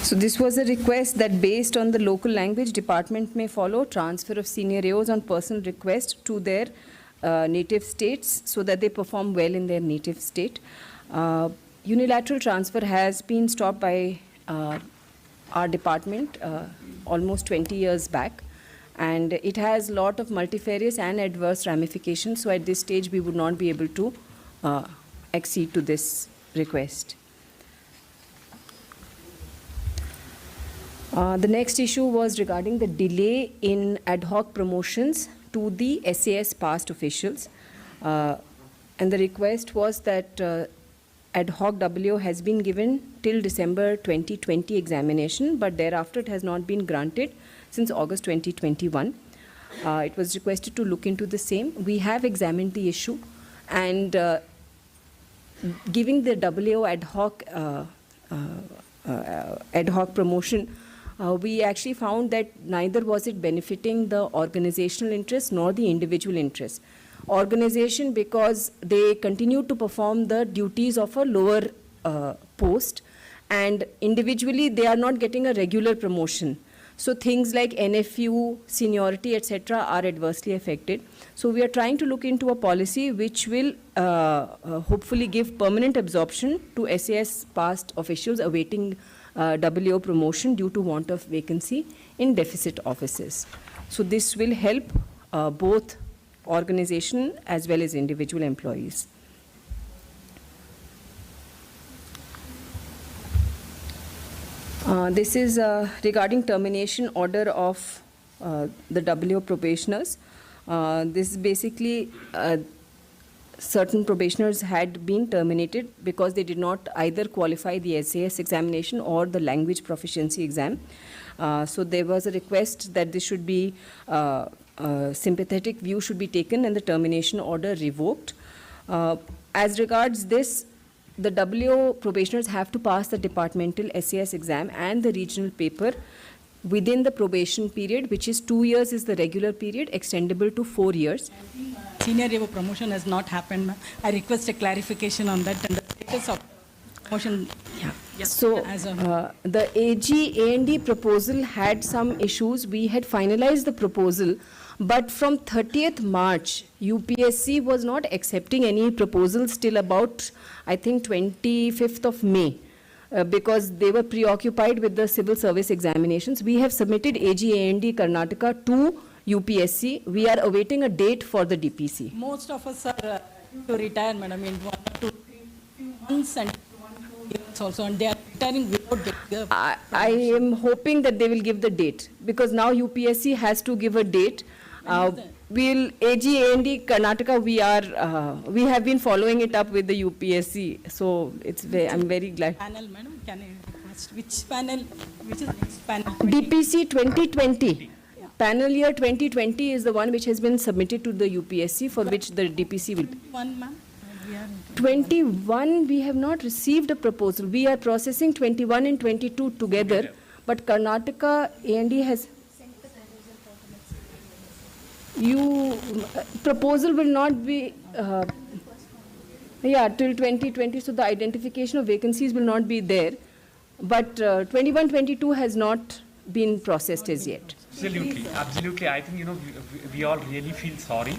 Speaker 5: So this was a request that based on the local language, department may follow transfer of senior AOs on personal request to their native states so that they perform well in their native state. Unilateral transfer has been stopped by our department almost 20 years back, and it has a lot of multifarious and adverse ramifications, so at this stage we would not be able to accede to this request. The next issue was regarding the delay in ad hoc promotions to the SAS past officials, and the request was that ad-hoc-aao has been given till December 2020 examination, but thereafter it has not been granted since August 2021. It was requested to look into the same. We have examined the issue, and giving the AAO ad hoc promotion, we actually found that neither was it benefiting the organizational interest nor the individual interest. Organization, because they continued to perform the duties of a lower post, and individually they are not getting a regular promotion. So things like NFU, seniority, etc. are adversely affected. So we are trying to look into a policy which will hopefully give permanent absorption to SAS past officials awaiting AAO promotion due to want of vacancy in deficit offices. So this will help both organization as well as individual employees. This is regarding termination order of the AAO probationers. This is basically certain probationers had been terminated because they did not either qualify the SAS examination or the language proficiency exam. So there was a request that this should be, sympathetic view should be taken and the termination order revoked. As regards this, the AAO probationers have to pass the departmental SAS exam and the regional paper within the probation period, which is 2 years is the regular period, extendable to 4 years.
Speaker 19: Senior AO promotion has not happened, ma'am. I request a clarification on that and the status of promotion.
Speaker 5: Yeah. So the AG A&D proposal had some issues. We had finalized the proposal, but from 30th March, UPSC was not accepting any proposals till about, I think, 25th of May. Because they were preoccupied with the civil service examinations. We have submitted AG A&D Karnataka to UPSC. We are awaiting a date for the DPC.
Speaker 19: Most of us are to retire, madam, in 1 or 2 months and 1 or 2 years also, and they are retiring without the...
Speaker 5: I am hoping that they will give the date, because now UPSC has to give a date. We'll AG A&D Karnataka, we have been following it up with the UPSC, so I'm very glad.
Speaker 19: Panel, madam, can I request which panel, which is next panel?
Speaker 5: DPC 2020. Yeah. Panel year 2020 is the one which has been submitted to the UPSC, for which the DPC will be.
Speaker 19: 21, ma'am.
Speaker 5: 21, we have not received a proposal. We are processing 21 and 22 together, but Karnataka A&D has... proposal will not be, till 2020, so the identification of vacancies will not be there. But 21-22 has not been processed as yet.
Speaker 9: Absolutely, absolutely. I think, we all really feel sorry.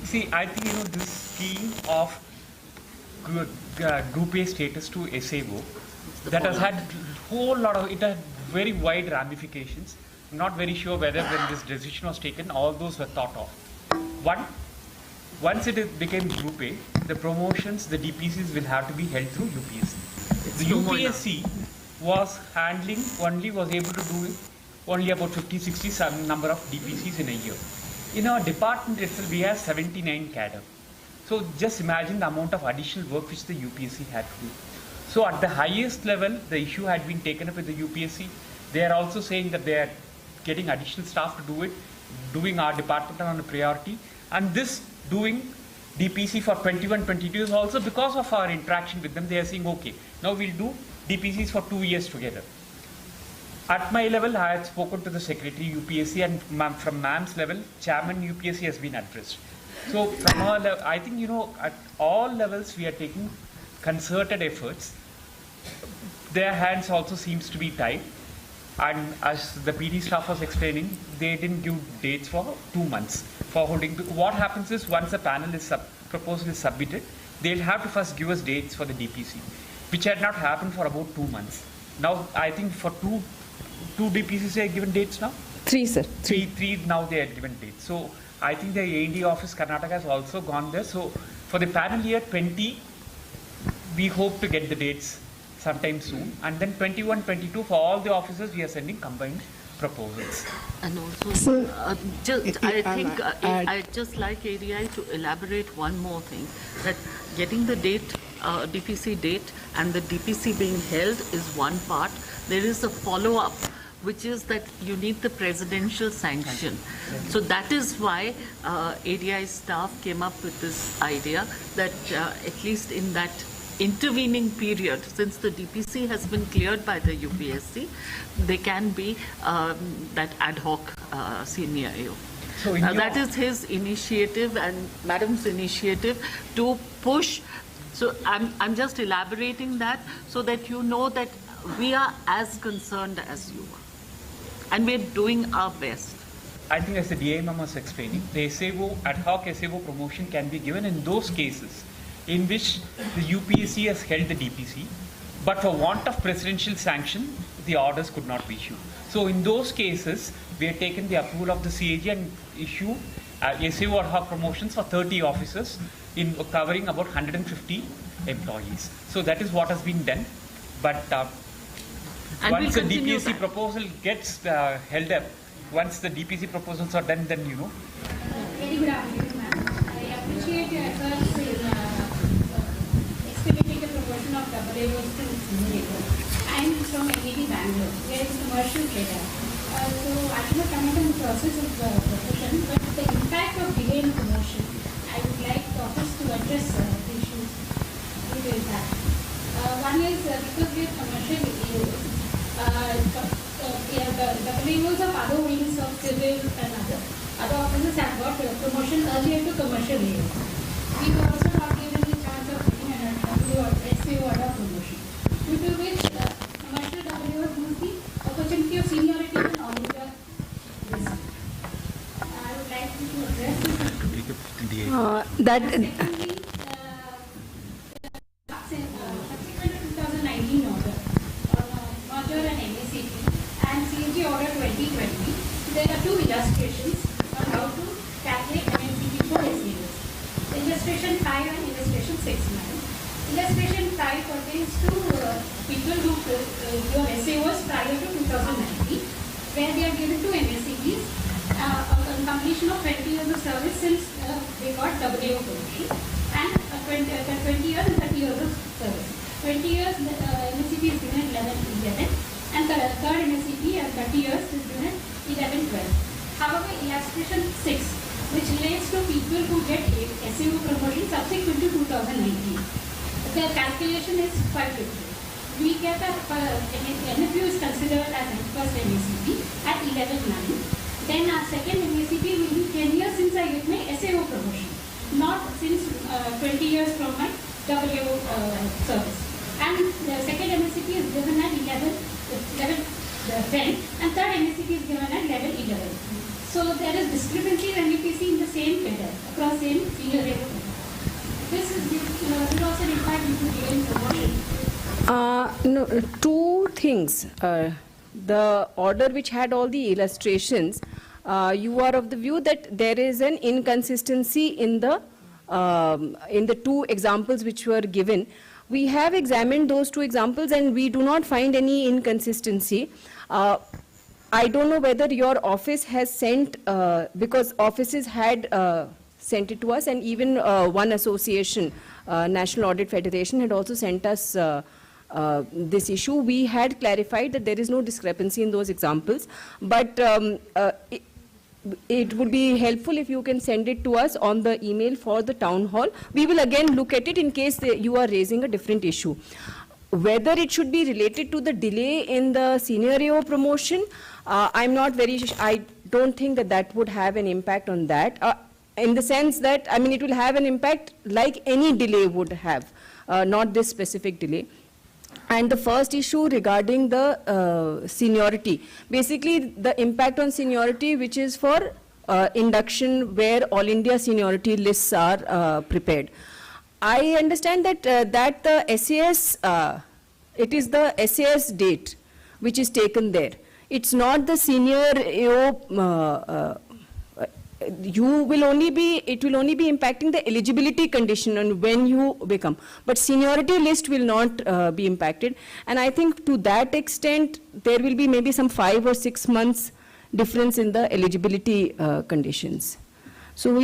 Speaker 9: See, I think, this scheme of Group A status to SAO, that has had whole lot of, it had very wide ramifications. I'm not very sure whether when this decision was taken, all those were thought of. Once it became Group A, the promotions, the DPCs will have to be held through UPSC. The UPSC was able to do only about 50-60 some number of DPCs in a year. In our department itself, we have 79 cadre. So just imagine the amount of additional work which the UPSC had to do. So at the highest level, the issue had been taken up with the UPSC. They are also saying that they are getting additional staff to do it, doing our department on a priority, and this doing DPC for 21-22 is also because of our interaction with them. They are saying, okay, now we'll do DPCs for 2 years together. At my level, I had spoken to the secretary UPSC, and from ma'am's level, chairman UPSC has been addressed. So from our level, I think, at all levels we are taking concerted efforts. Their hands also seems to be tied. And as the PD staff was explaining, they didn't give dates for 2 months for holding. What happens is, once the panel proposal is submitted, they'll have to first give us dates for the DPC, which had not happened for about 2 months. Now, I think for two DPCs they are given dates now?
Speaker 5: 3, sir.
Speaker 9: Three now they are given dates. So I think the A&D office Karnataka has also gone there. So for the panel year 20, we hope to get the dates sometime soon, and then 21-22 for all the officers we are sending combined proposals.
Speaker 17: And also, I'd just like ADI to elaborate one more thing, that getting the date, DPC date, and the DPC being held is one part. There is a follow-up
Speaker 13: which is that you need the presidential sanction. So that is why ADI staff came up with this idea that at least in that intervening period, since the DPC has been cleared by the UPSC, there can be that ad hoc senior AO. So that is his initiative and Madam's initiative to push. So I'm just elaborating that so that you know that we are as concerned as you are. And we're doing our best.
Speaker 9: I think as the DIMM was explaining, the SAO, ad hoc SAO promotion can be given in those cases in which the UPSC has held the DPC, but for want of presidential sanction, the orders could not be issued. So in those cases, we have taken the approval of the CAG and issue SAO ad hoc promotions for 30 officers in covering about 150 employees. So that is what has been done. But once the DPSC proposal gets held up, once the DPC proposals are done, then you know.
Speaker 16: Very good afternoon, ma'am. I appreciate your efforts in expediting the promotion of AAs to senior AO. I am from NED Bangalore, where is commercial trader. So I cannot comment on the process of promotion, but the impact of delay in promotion, I would like the office to address the issues with that. One is because we have commercial AOs, the AOs of other wings of civil and other officers have got promotion earlier to commercial AOs. We were also not given the chance of getting an SAO order promotion, due to which commercial AOs lose the opportunity of seniority and all India risk. I would like you to address this. Subsequent to 2019 order on merger and MACP and CAG order 2020, there are two illustrations on how to calculate MACP for SAOs. Illustration 5 and illustration 6. Illustration 5 pertains to people who were SAOs prior to 2019, where they are given to MACPs on completion of 20 years of service since they got AAO promotion, and 20 years and 30 years of service. 20 years MACP is given at 11, and the third MACP at 30 years is given at 11, 12. However, illustration 6, which relates to people who get SAO promotion subsequent to 2019, the calculation is quite different. We get a NFU is considered as a first MACP at 11/9. Then our second MACP will be 10 years since I get my SAO promotion, not since 20 years from my AAO service. And the second MACP is given at 10, and third MACP is given at level 11. So there is discrepancy when you see in the same cadre across same senior AO. This will also require you to gain promotion.
Speaker 5: No, two things. The order which had all the illustrations, you are of the view that there is an inconsistency in the two examples which were given. We have examined those two examples and we do not find any inconsistency. I don't know whether your office has sent, because offices had sent it to us, and even one association, National Audit Federation, had also sent us this issue. We had clarified that there is no discrepancy in those examples, but it would be helpful if you can send it to us on the email for the town hall. We will again look at it in case you are raising a different issue. Whether it should be related to the delay in the senior AO promotion, I'm not very sure. I don't think that would have an impact on that. In the sense that, I mean, it will have an impact like any delay would have, not this specific delay. And the first issue regarding the seniority, basically the impact on seniority, which is for induction where all India seniority lists are prepared. I understand that that the SAS, it is the SAS date which is taken there. It's not the senior AO. It will only be impacting the eligibility condition on when you become, but seniority list will not be impacted. And I think to that extent there will be maybe some 5 or 6 months difference in the eligibility conditions. So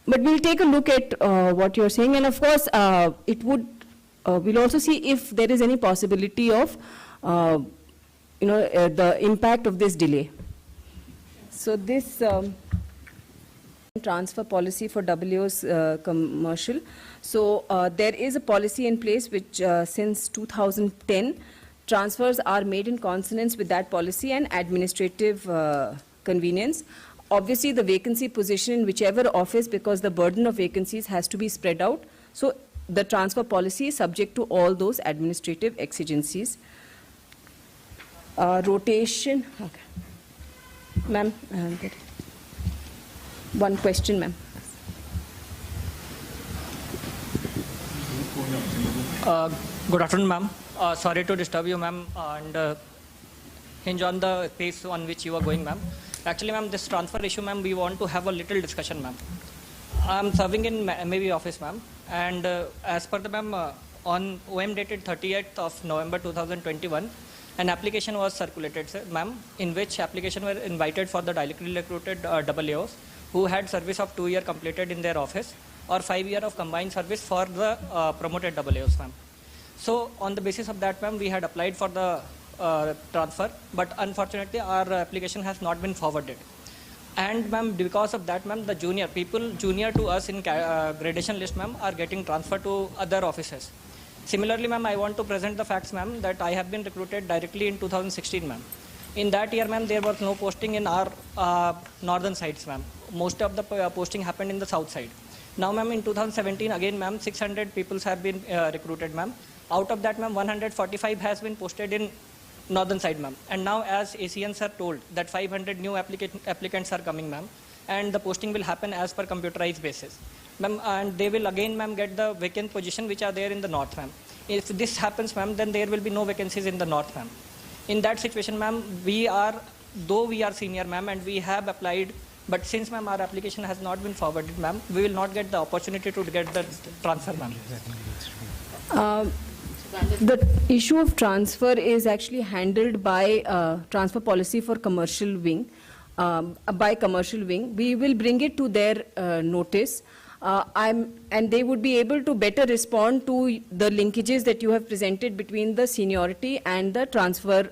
Speaker 5: but we'll take a look at what you're saying, and of course we'll also see if there is any possibility of the impact of this delay. So this transfer policy for WO's commercial. So there is a policy in place which since 2010, transfers are made in consonance with that policy and administrative convenience. Obviously, the vacancy position in whichever office, because the burden of vacancies has to be spread out. So the transfer policy is subject to all those administrative exigencies. Rotation. Okay. Ma'am, one question, ma'am.
Speaker 20: Good afternoon, ma'am. Sorry to disturb you, ma'am, and hinge on the pace on which you are going, ma'am. Actually, ma'am, this transfer issue, ma'am, we want to have a little discussion, ma'am. I'm serving in MAB office, ma'am, and as per the ma'am, on OM dated 30th of November 2021, an application was circulated, ma'am, in which application were invited for the directly recruited AOs who had service of 2 years completed in their office or 5 years of combined service for the promoted AOs, ma'am. So on the basis of that, ma'am, we had applied for the transfer, but unfortunately our application has not been forwarded. And ma'am, because of that, ma'am, the junior to us in gradation list, ma'am, are getting transferred to other offices. Similarly, ma'am, I want to present the facts, ma'am, that I have been recruited directly in 2016, ma'am. In that year, ma'am, there was no posting in our northern sides, ma'am. Most of the posting happened in the south side. Now, ma'am, in 2017, again, ma'am, 600 people have been recruited, ma'am. Out of that, ma'am, 145 has been posted in northern side, ma'am. And now, as ACNs are told that 500 new applicants are coming, ma'am, and the posting will happen as per computerized basis. Ma'am, and they will again, ma'am, get the vacant position which are there in the north, ma'am. If this happens, ma'am, then there will be no vacancies in the north, ma'am. In that situation, ma'am, though we are senior, ma'am, and we have applied, but since, ma'am, our application has not been forwarded, ma'am, we will not get the opportunity to get the transfer, ma'am.
Speaker 5: The issue of transfer is actually handled by transfer policy for commercial wing. By commercial wing, we will bring it to their notice, and they would be able to better respond to the linkages that you have presented between the seniority and the transfer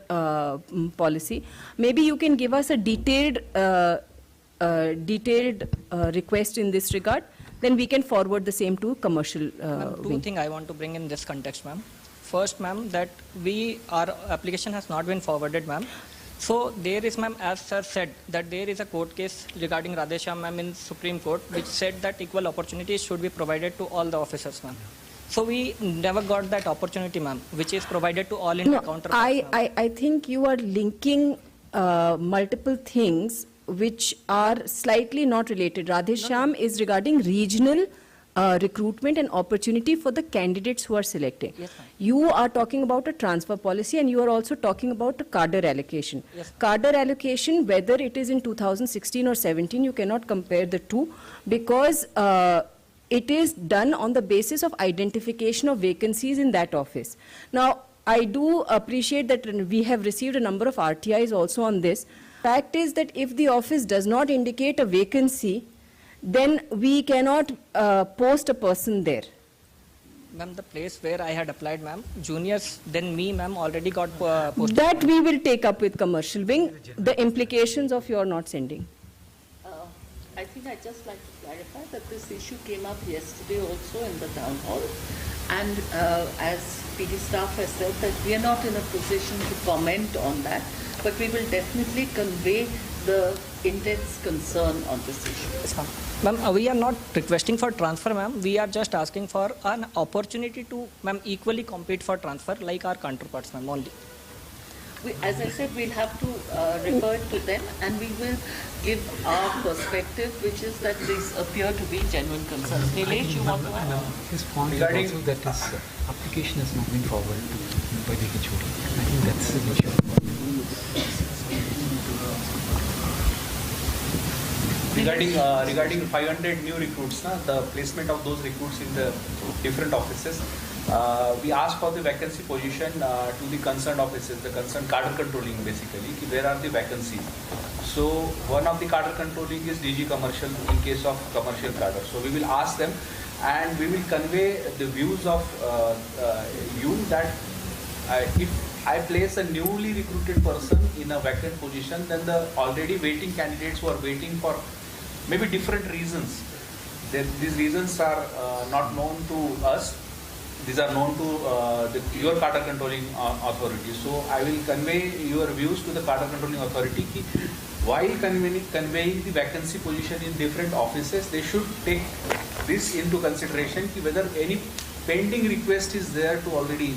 Speaker 5: policy. Maybe you can give us a detailed request in this regard, then we can forward the same to commercial
Speaker 20: Two
Speaker 5: wing.
Speaker 20: things I want to bring in this context, ma'am. First, ma'am, that our application has not been forwarded, ma'am. So there is, ma'am, as sir said, that there is a court case regarding Radhesham, ma'am, in Supreme Court, which said that equal opportunities should be provided to all the officers, ma'am. So we never got that opportunity, ma'am, which is provided to all in the counterparts.
Speaker 5: I think you are linking multiple things which are slightly not related. Radhesham is regarding regional recruitment and opportunity for the candidates who are selecting.
Speaker 20: Yes,
Speaker 5: you are talking about a transfer policy, and you are also talking about a cadre allocation.
Speaker 20: Yes,
Speaker 5: cadre allocation, whether it is in 2016 or 17, you cannot compare the two, because it is done on the basis of identification of vacancies in that office. Now, I do appreciate that we have received a number of RTIs also on this. Fact is that if the office does not indicate a vacancy, then we cannot post a person there.
Speaker 20: Ma'am, the place where I had applied, ma'am, juniors than me, ma'am, already got posted.
Speaker 5: That we will take up with commercial wing, the implications of your not sending.
Speaker 13: I think I'd just like to clarify that this issue came up yesterday also in the town hall. And as PD staff has said, that we are not in a position to comment on that, but we will definitely convey the intense concern on this issue.
Speaker 20: Yes, ma'am. Ma'am, we are not requesting for transfer, ma'am. We are just asking for an opportunity to, ma'am, equally compete for transfer like our counterparts, ma'am, only.
Speaker 13: As I said, we'll have to refer to them, and we will give our perspective, which is that these appear to be genuine concerns. Nilesh, you want to add?
Speaker 21: His point is also that his application has not been forwarded by the HOD. I think that's the issue.
Speaker 22: Regarding 500 new recruits, the placement of those recruits in the different offices, we asked for the vacancy position to the concerned offices, the concerned cadre controlling basically, where are the vacancies. So one of the cadre controlling is DG commercial in case of commercial cadre. So we will ask them, and we will convey the views of you that if I place a newly recruited person in a vacant position, then the already waiting candidates who are waiting for maybe different reasons. These reasons are not known to us. These are known to your cadre controlling authority. So I will convey your views to the cadre controlling authority. While conveying the vacancy position in different offices, they should take this into consideration, whether any pending request is there to already,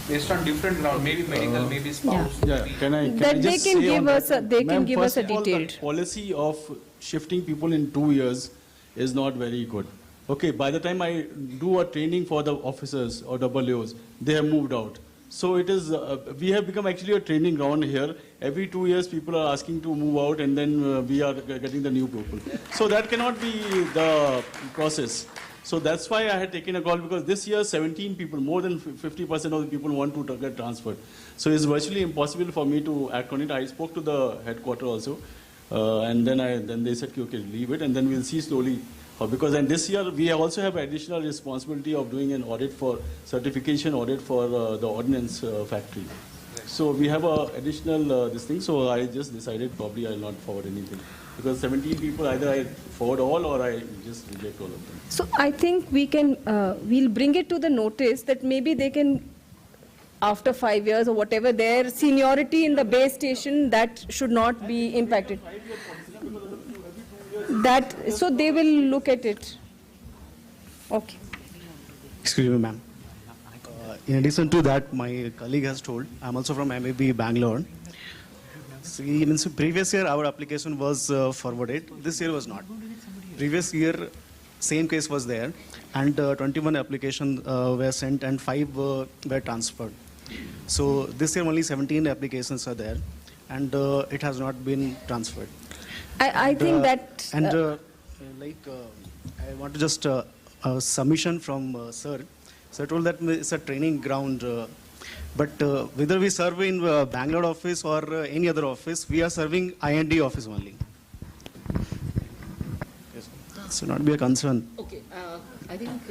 Speaker 22: based on different ground, maybe medical, maybe spouse.
Speaker 7: Yeah, can I
Speaker 5: That they
Speaker 7: just
Speaker 5: can
Speaker 7: say
Speaker 5: give
Speaker 7: on
Speaker 5: us
Speaker 7: that?
Speaker 5: a- they can
Speaker 7: Ma'am,
Speaker 5: give us
Speaker 7: first
Speaker 5: a
Speaker 7: of all,
Speaker 5: detailed-
Speaker 7: the policy of shifting people in 2 years is not very good. Okay, by the time I do a training for the officers or WOs, they have moved out. So it is, we have become actually a training ground here. Every 2 years people are asking to move out, and then we are getting the new people. So that cannot be the process. So that's why I had taken a call, because this year 17 people, more than 50% of the people want to get transferred. So it's virtually impossible for me to act on it. I spoke to the headquarters also, and then they said, okay, leave it, and then we'll see slowly. Because and this year we also have additional responsibility of doing an audit for certification audit for the ordnance factory. So we have a additional this thing. So I just decided probably I'll not forward anything, because 17 people, either I forward all or I just reject all of them.
Speaker 5: So I think we can, we'll bring it to the notice that maybe they can, after 5 years or whatever, their seniority in the base station, that should not be impacted. That, so they will look at it. Okay.
Speaker 3: Excuse me, ma'am. In addition to that, my colleague has told, I'm also from MAB Bangalore. See, means previous year our application was forwarded. This year was not. Previous year, same case was there, and 21 applications were sent and 5 were transferred. So this year only 17 applications are there, and it has not been transferred.
Speaker 5: I think that...
Speaker 3: And I want to just a submission from sir. Sir told that it's a training ground, but whether we serve in Bangalore office or any other office, we are serving IND office only. Yes, it should not be a concern.
Speaker 13: Okay, I think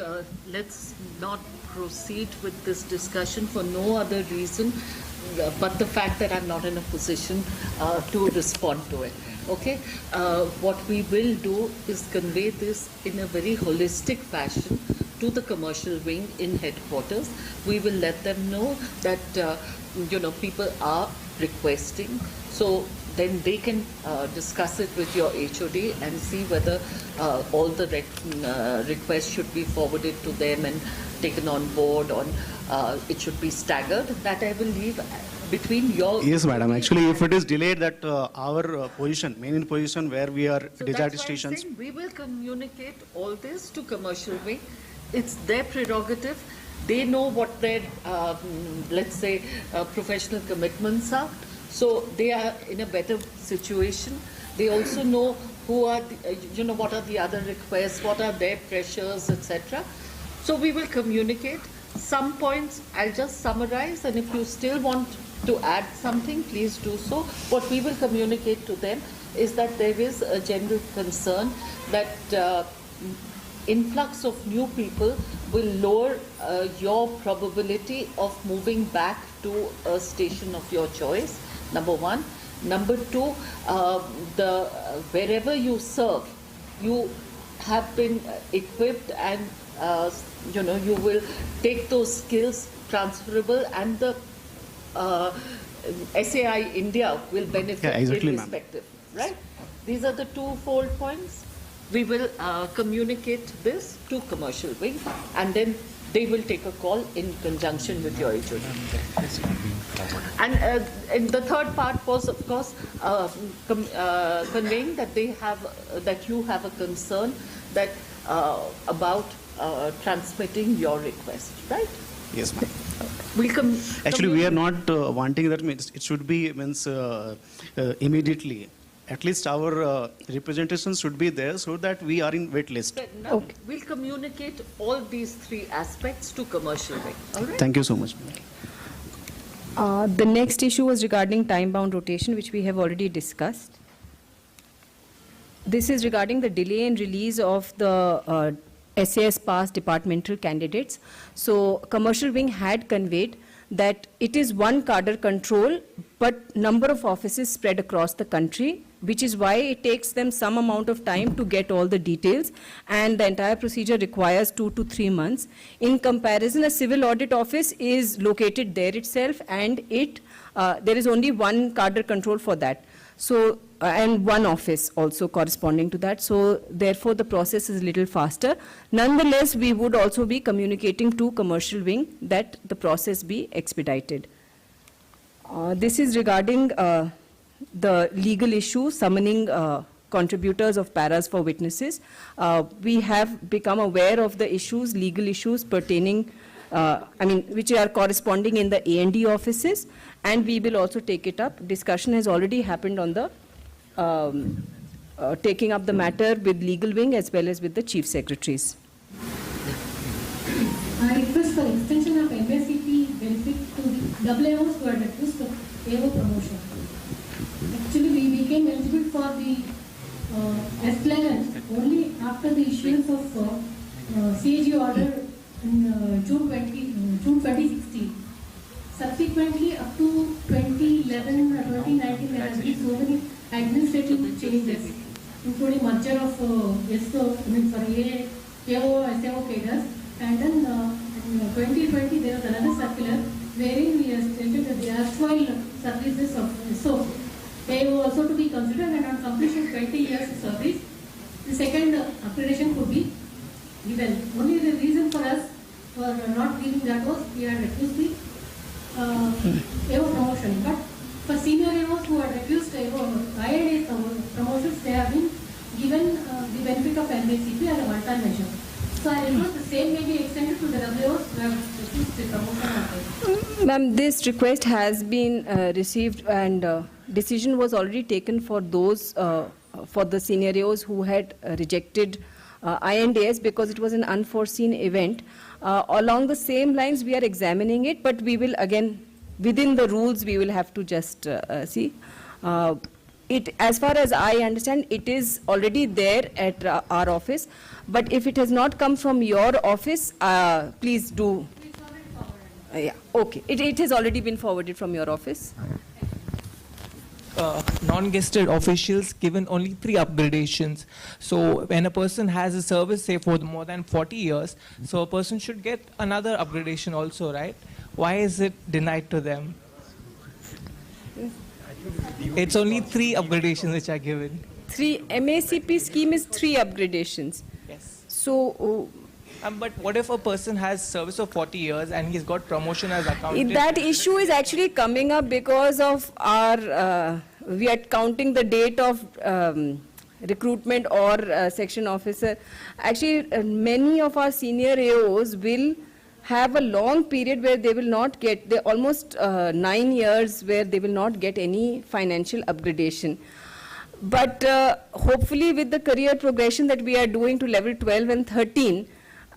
Speaker 13: let's not proceed with this discussion for no other reason but the fact that I'm not in a position to respond to it. Okay, what we will do is convey this in a very holistic fashion to the commercial wing in headquarters. We will let them know that people are requesting, so then they can discuss it with your HOD and see whether all the requests should be forwarded to them and taken on board, or it should be staggered. That I will leave between your...
Speaker 3: Yes, madam. Actually, if it is delayed, that our position, main position where we are
Speaker 13: So
Speaker 3: desired
Speaker 13: that's why I'm
Speaker 3: stations.
Speaker 13: saying we will communicate all this to commercial wing. It's their prerogative. They know what their, let's say, professional commitments are. So they are in a better situation. They also know who are, what are the other requests, what are their pressures, etc. So we will communicate. Some points I'll just summarize, and if you still want to add something, please do so. What we will communicate to them is that there is a general concern that influx of new people will lower your probability of moving back to a station of your choice, number one. Number two, wherever you serve, you have been equipped and you will take those skills transferable, and the SAI India will benefit irrespective, right? These are the twofold points. We will communicate this to commercial wing, and then they will take a call in conjunction with your HOD. And the third part was, of course, conveying that that you have a concern that about transmitting your request, right?
Speaker 3: Yes, ma'am.
Speaker 13: Actually,
Speaker 3: we are not wanting that. Means it should be immediately. At least our representation should be there, so that we are in wait list.
Speaker 13: Okay. We'll communicate all these three aspects to commercial wing. All right?
Speaker 3: Thank you so much.
Speaker 5: The next issue was regarding time-bound rotation, which we have already discussed. This is regarding the delay in release of the SAS pass departmental candidates. So commercial wing had conveyed that it is one cadre control, but number of offices spread across the country, which is why it takes them some amount of time to get all the details, and the entire procedure requires 2 to 3 months. In comparison, a civil audit office is located there itself, and there is only one cadre control for that. So, and one office also corresponding to that. So, therefore, the process is a little faster. Nonetheless, we would also be communicating to commercial wing that the process be expedited. This is regarding the legal issue, summoning contributors of paras for witnesses. We have become aware of the issues, legal issues pertaining, which are corresponding in the A&D offices, and we will also take it up. Discussion has already happened on the taking up the matter with legal wing as well as with the chief secretaries.
Speaker 16: I request for extension of MSCP benefit to the AAOs who are refused for AO promotion. Actually, we became eligible for the S11 only after the issuance of CAG order in June 2016. Subsequently, up to 2011 or 2019, there has been so many administrative changes, including merger of SO, AO, SAO cadres. And then in 2020, there was another circular wherein we have stated that the erstwhile services of SO, AO also to be considered, and on completion of 20 years of service, the second accreditation could be given. Only the reason for us for not giving that was we had refused the AO promotion. But for senior AOs who had refused INA promotions, they have been given the benefit of MACP as a one-time measure. So I request the same may be extended to the WOs who have refused the promotion.
Speaker 5: Ma'am, this request has been received, and decision was already taken for those, for the senior AOs who had rejected INDS because it was an unforeseen event. Along the same lines, we are examining it, but we will again, within the rules, we will have to just see. As far as I understand, it is already there at our office, but if it has not come from your office, please do. Yeah, okay. It has already been forwarded from your office.
Speaker 8: Non-guested officials given only 3 upgradations. So when a person has a service, say for more than 40 years, so a person should get another upgradation also, right? Why is it denied to them? It's only 3 upgradations which are given.
Speaker 5: 3 MACP scheme is 3 upgradations.
Speaker 8: Yes.
Speaker 5: So.
Speaker 8: But what if a person has service of 40 years and he's got promotion as accountant?
Speaker 5: That issue is actually coming up because of our, we are counting the date of recruitment or section officer. Actually, many of our senior AOs will have a long period where they will not get, almost 9 years where they will not get any financial upgradation. But hopefully with the career progression that we are doing to level 12 and 13,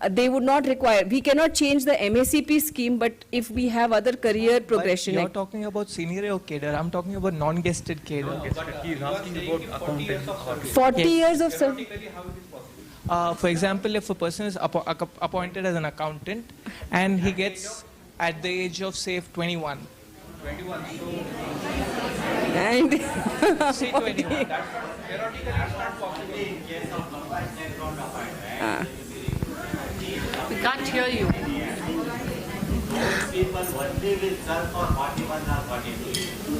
Speaker 5: they would not require, we cannot change the MACP scheme, but if we have other career progression.
Speaker 8: But you're talking about senior AO cadre, I'm talking about non-guested cadre.
Speaker 21: No, but he's asking about accountant.
Speaker 5: 40 years of service.
Speaker 8: For example, if a person is appointed as an accountant and he gets at the age of, say, 21.
Speaker 21: 21, so...
Speaker 5: And...
Speaker 8: say 21.
Speaker 13: We can't hear you.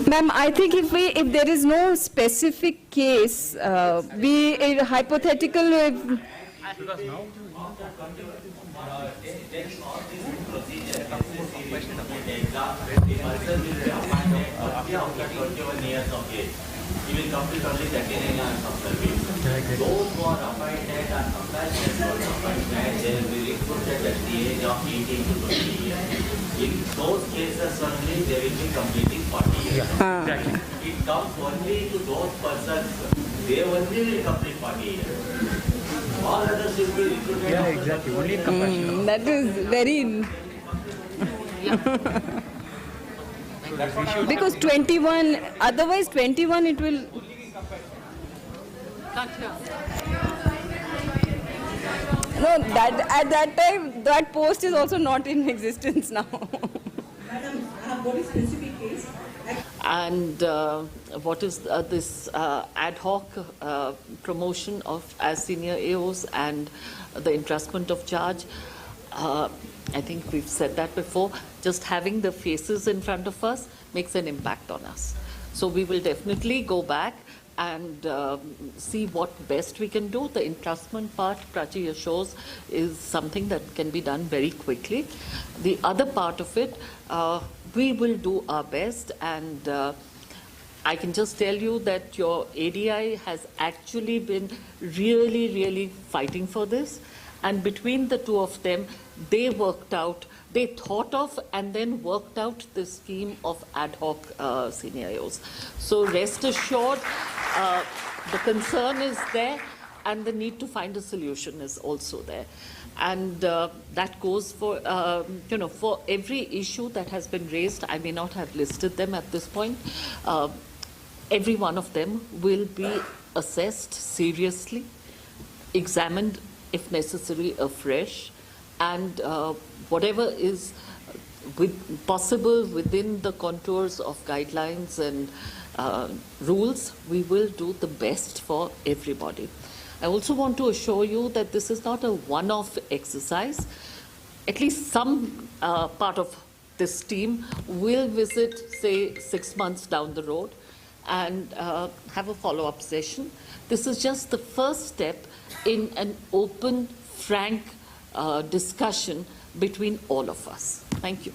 Speaker 5: Ma'am, I think if there is no specific case, a hypothetical.
Speaker 21: Because now
Speaker 10: he will complete only 39 years of service. Those who are appointed and compassionate appointment, they will be recruited at the age of 18 to 20 years. In those cases only, they will be completing 40 years.
Speaker 21: Exactly.
Speaker 10: It comes only to those persons, they only will complete 40 years. All others will be recruited.
Speaker 21: Yeah, exactly. Only in compassion.
Speaker 5: That is very... Because 21, otherwise 21 it will... No, at that time, that post is also not in existence now.
Speaker 17: Madam, I have got a specific case.
Speaker 2: And what is this ad hoc promotion of as senior AOs and the entrustment of charge? I think we've said that before. Just having the faces in front of us makes an impact on us. So we will definitely go back and see what best we can do. The entrustment part, Prachi assures, is something that can be done very quickly. The other part of it, we will do our best, and I can just tell you that your ADI has actually been really, really fighting for this. And between the two of them, they thought of and then worked out the scheme of ad hoc scenarios. So rest assured, the concern is there and the need to find a solution is also there. And that goes for, for every issue that has been raised. I may not have listed them at this point. Every one of them will be assessed seriously, examined if necessary afresh, and whatever is possible within the contours of guidelines and rules, we will do the best for everybody. I also want to assure you that this is not a one-off exercise. At least some part of this team will visit, say, 6 months down the road and have a follow-up session. This is just the first step in an open, frank discussion between all of us. Thank you.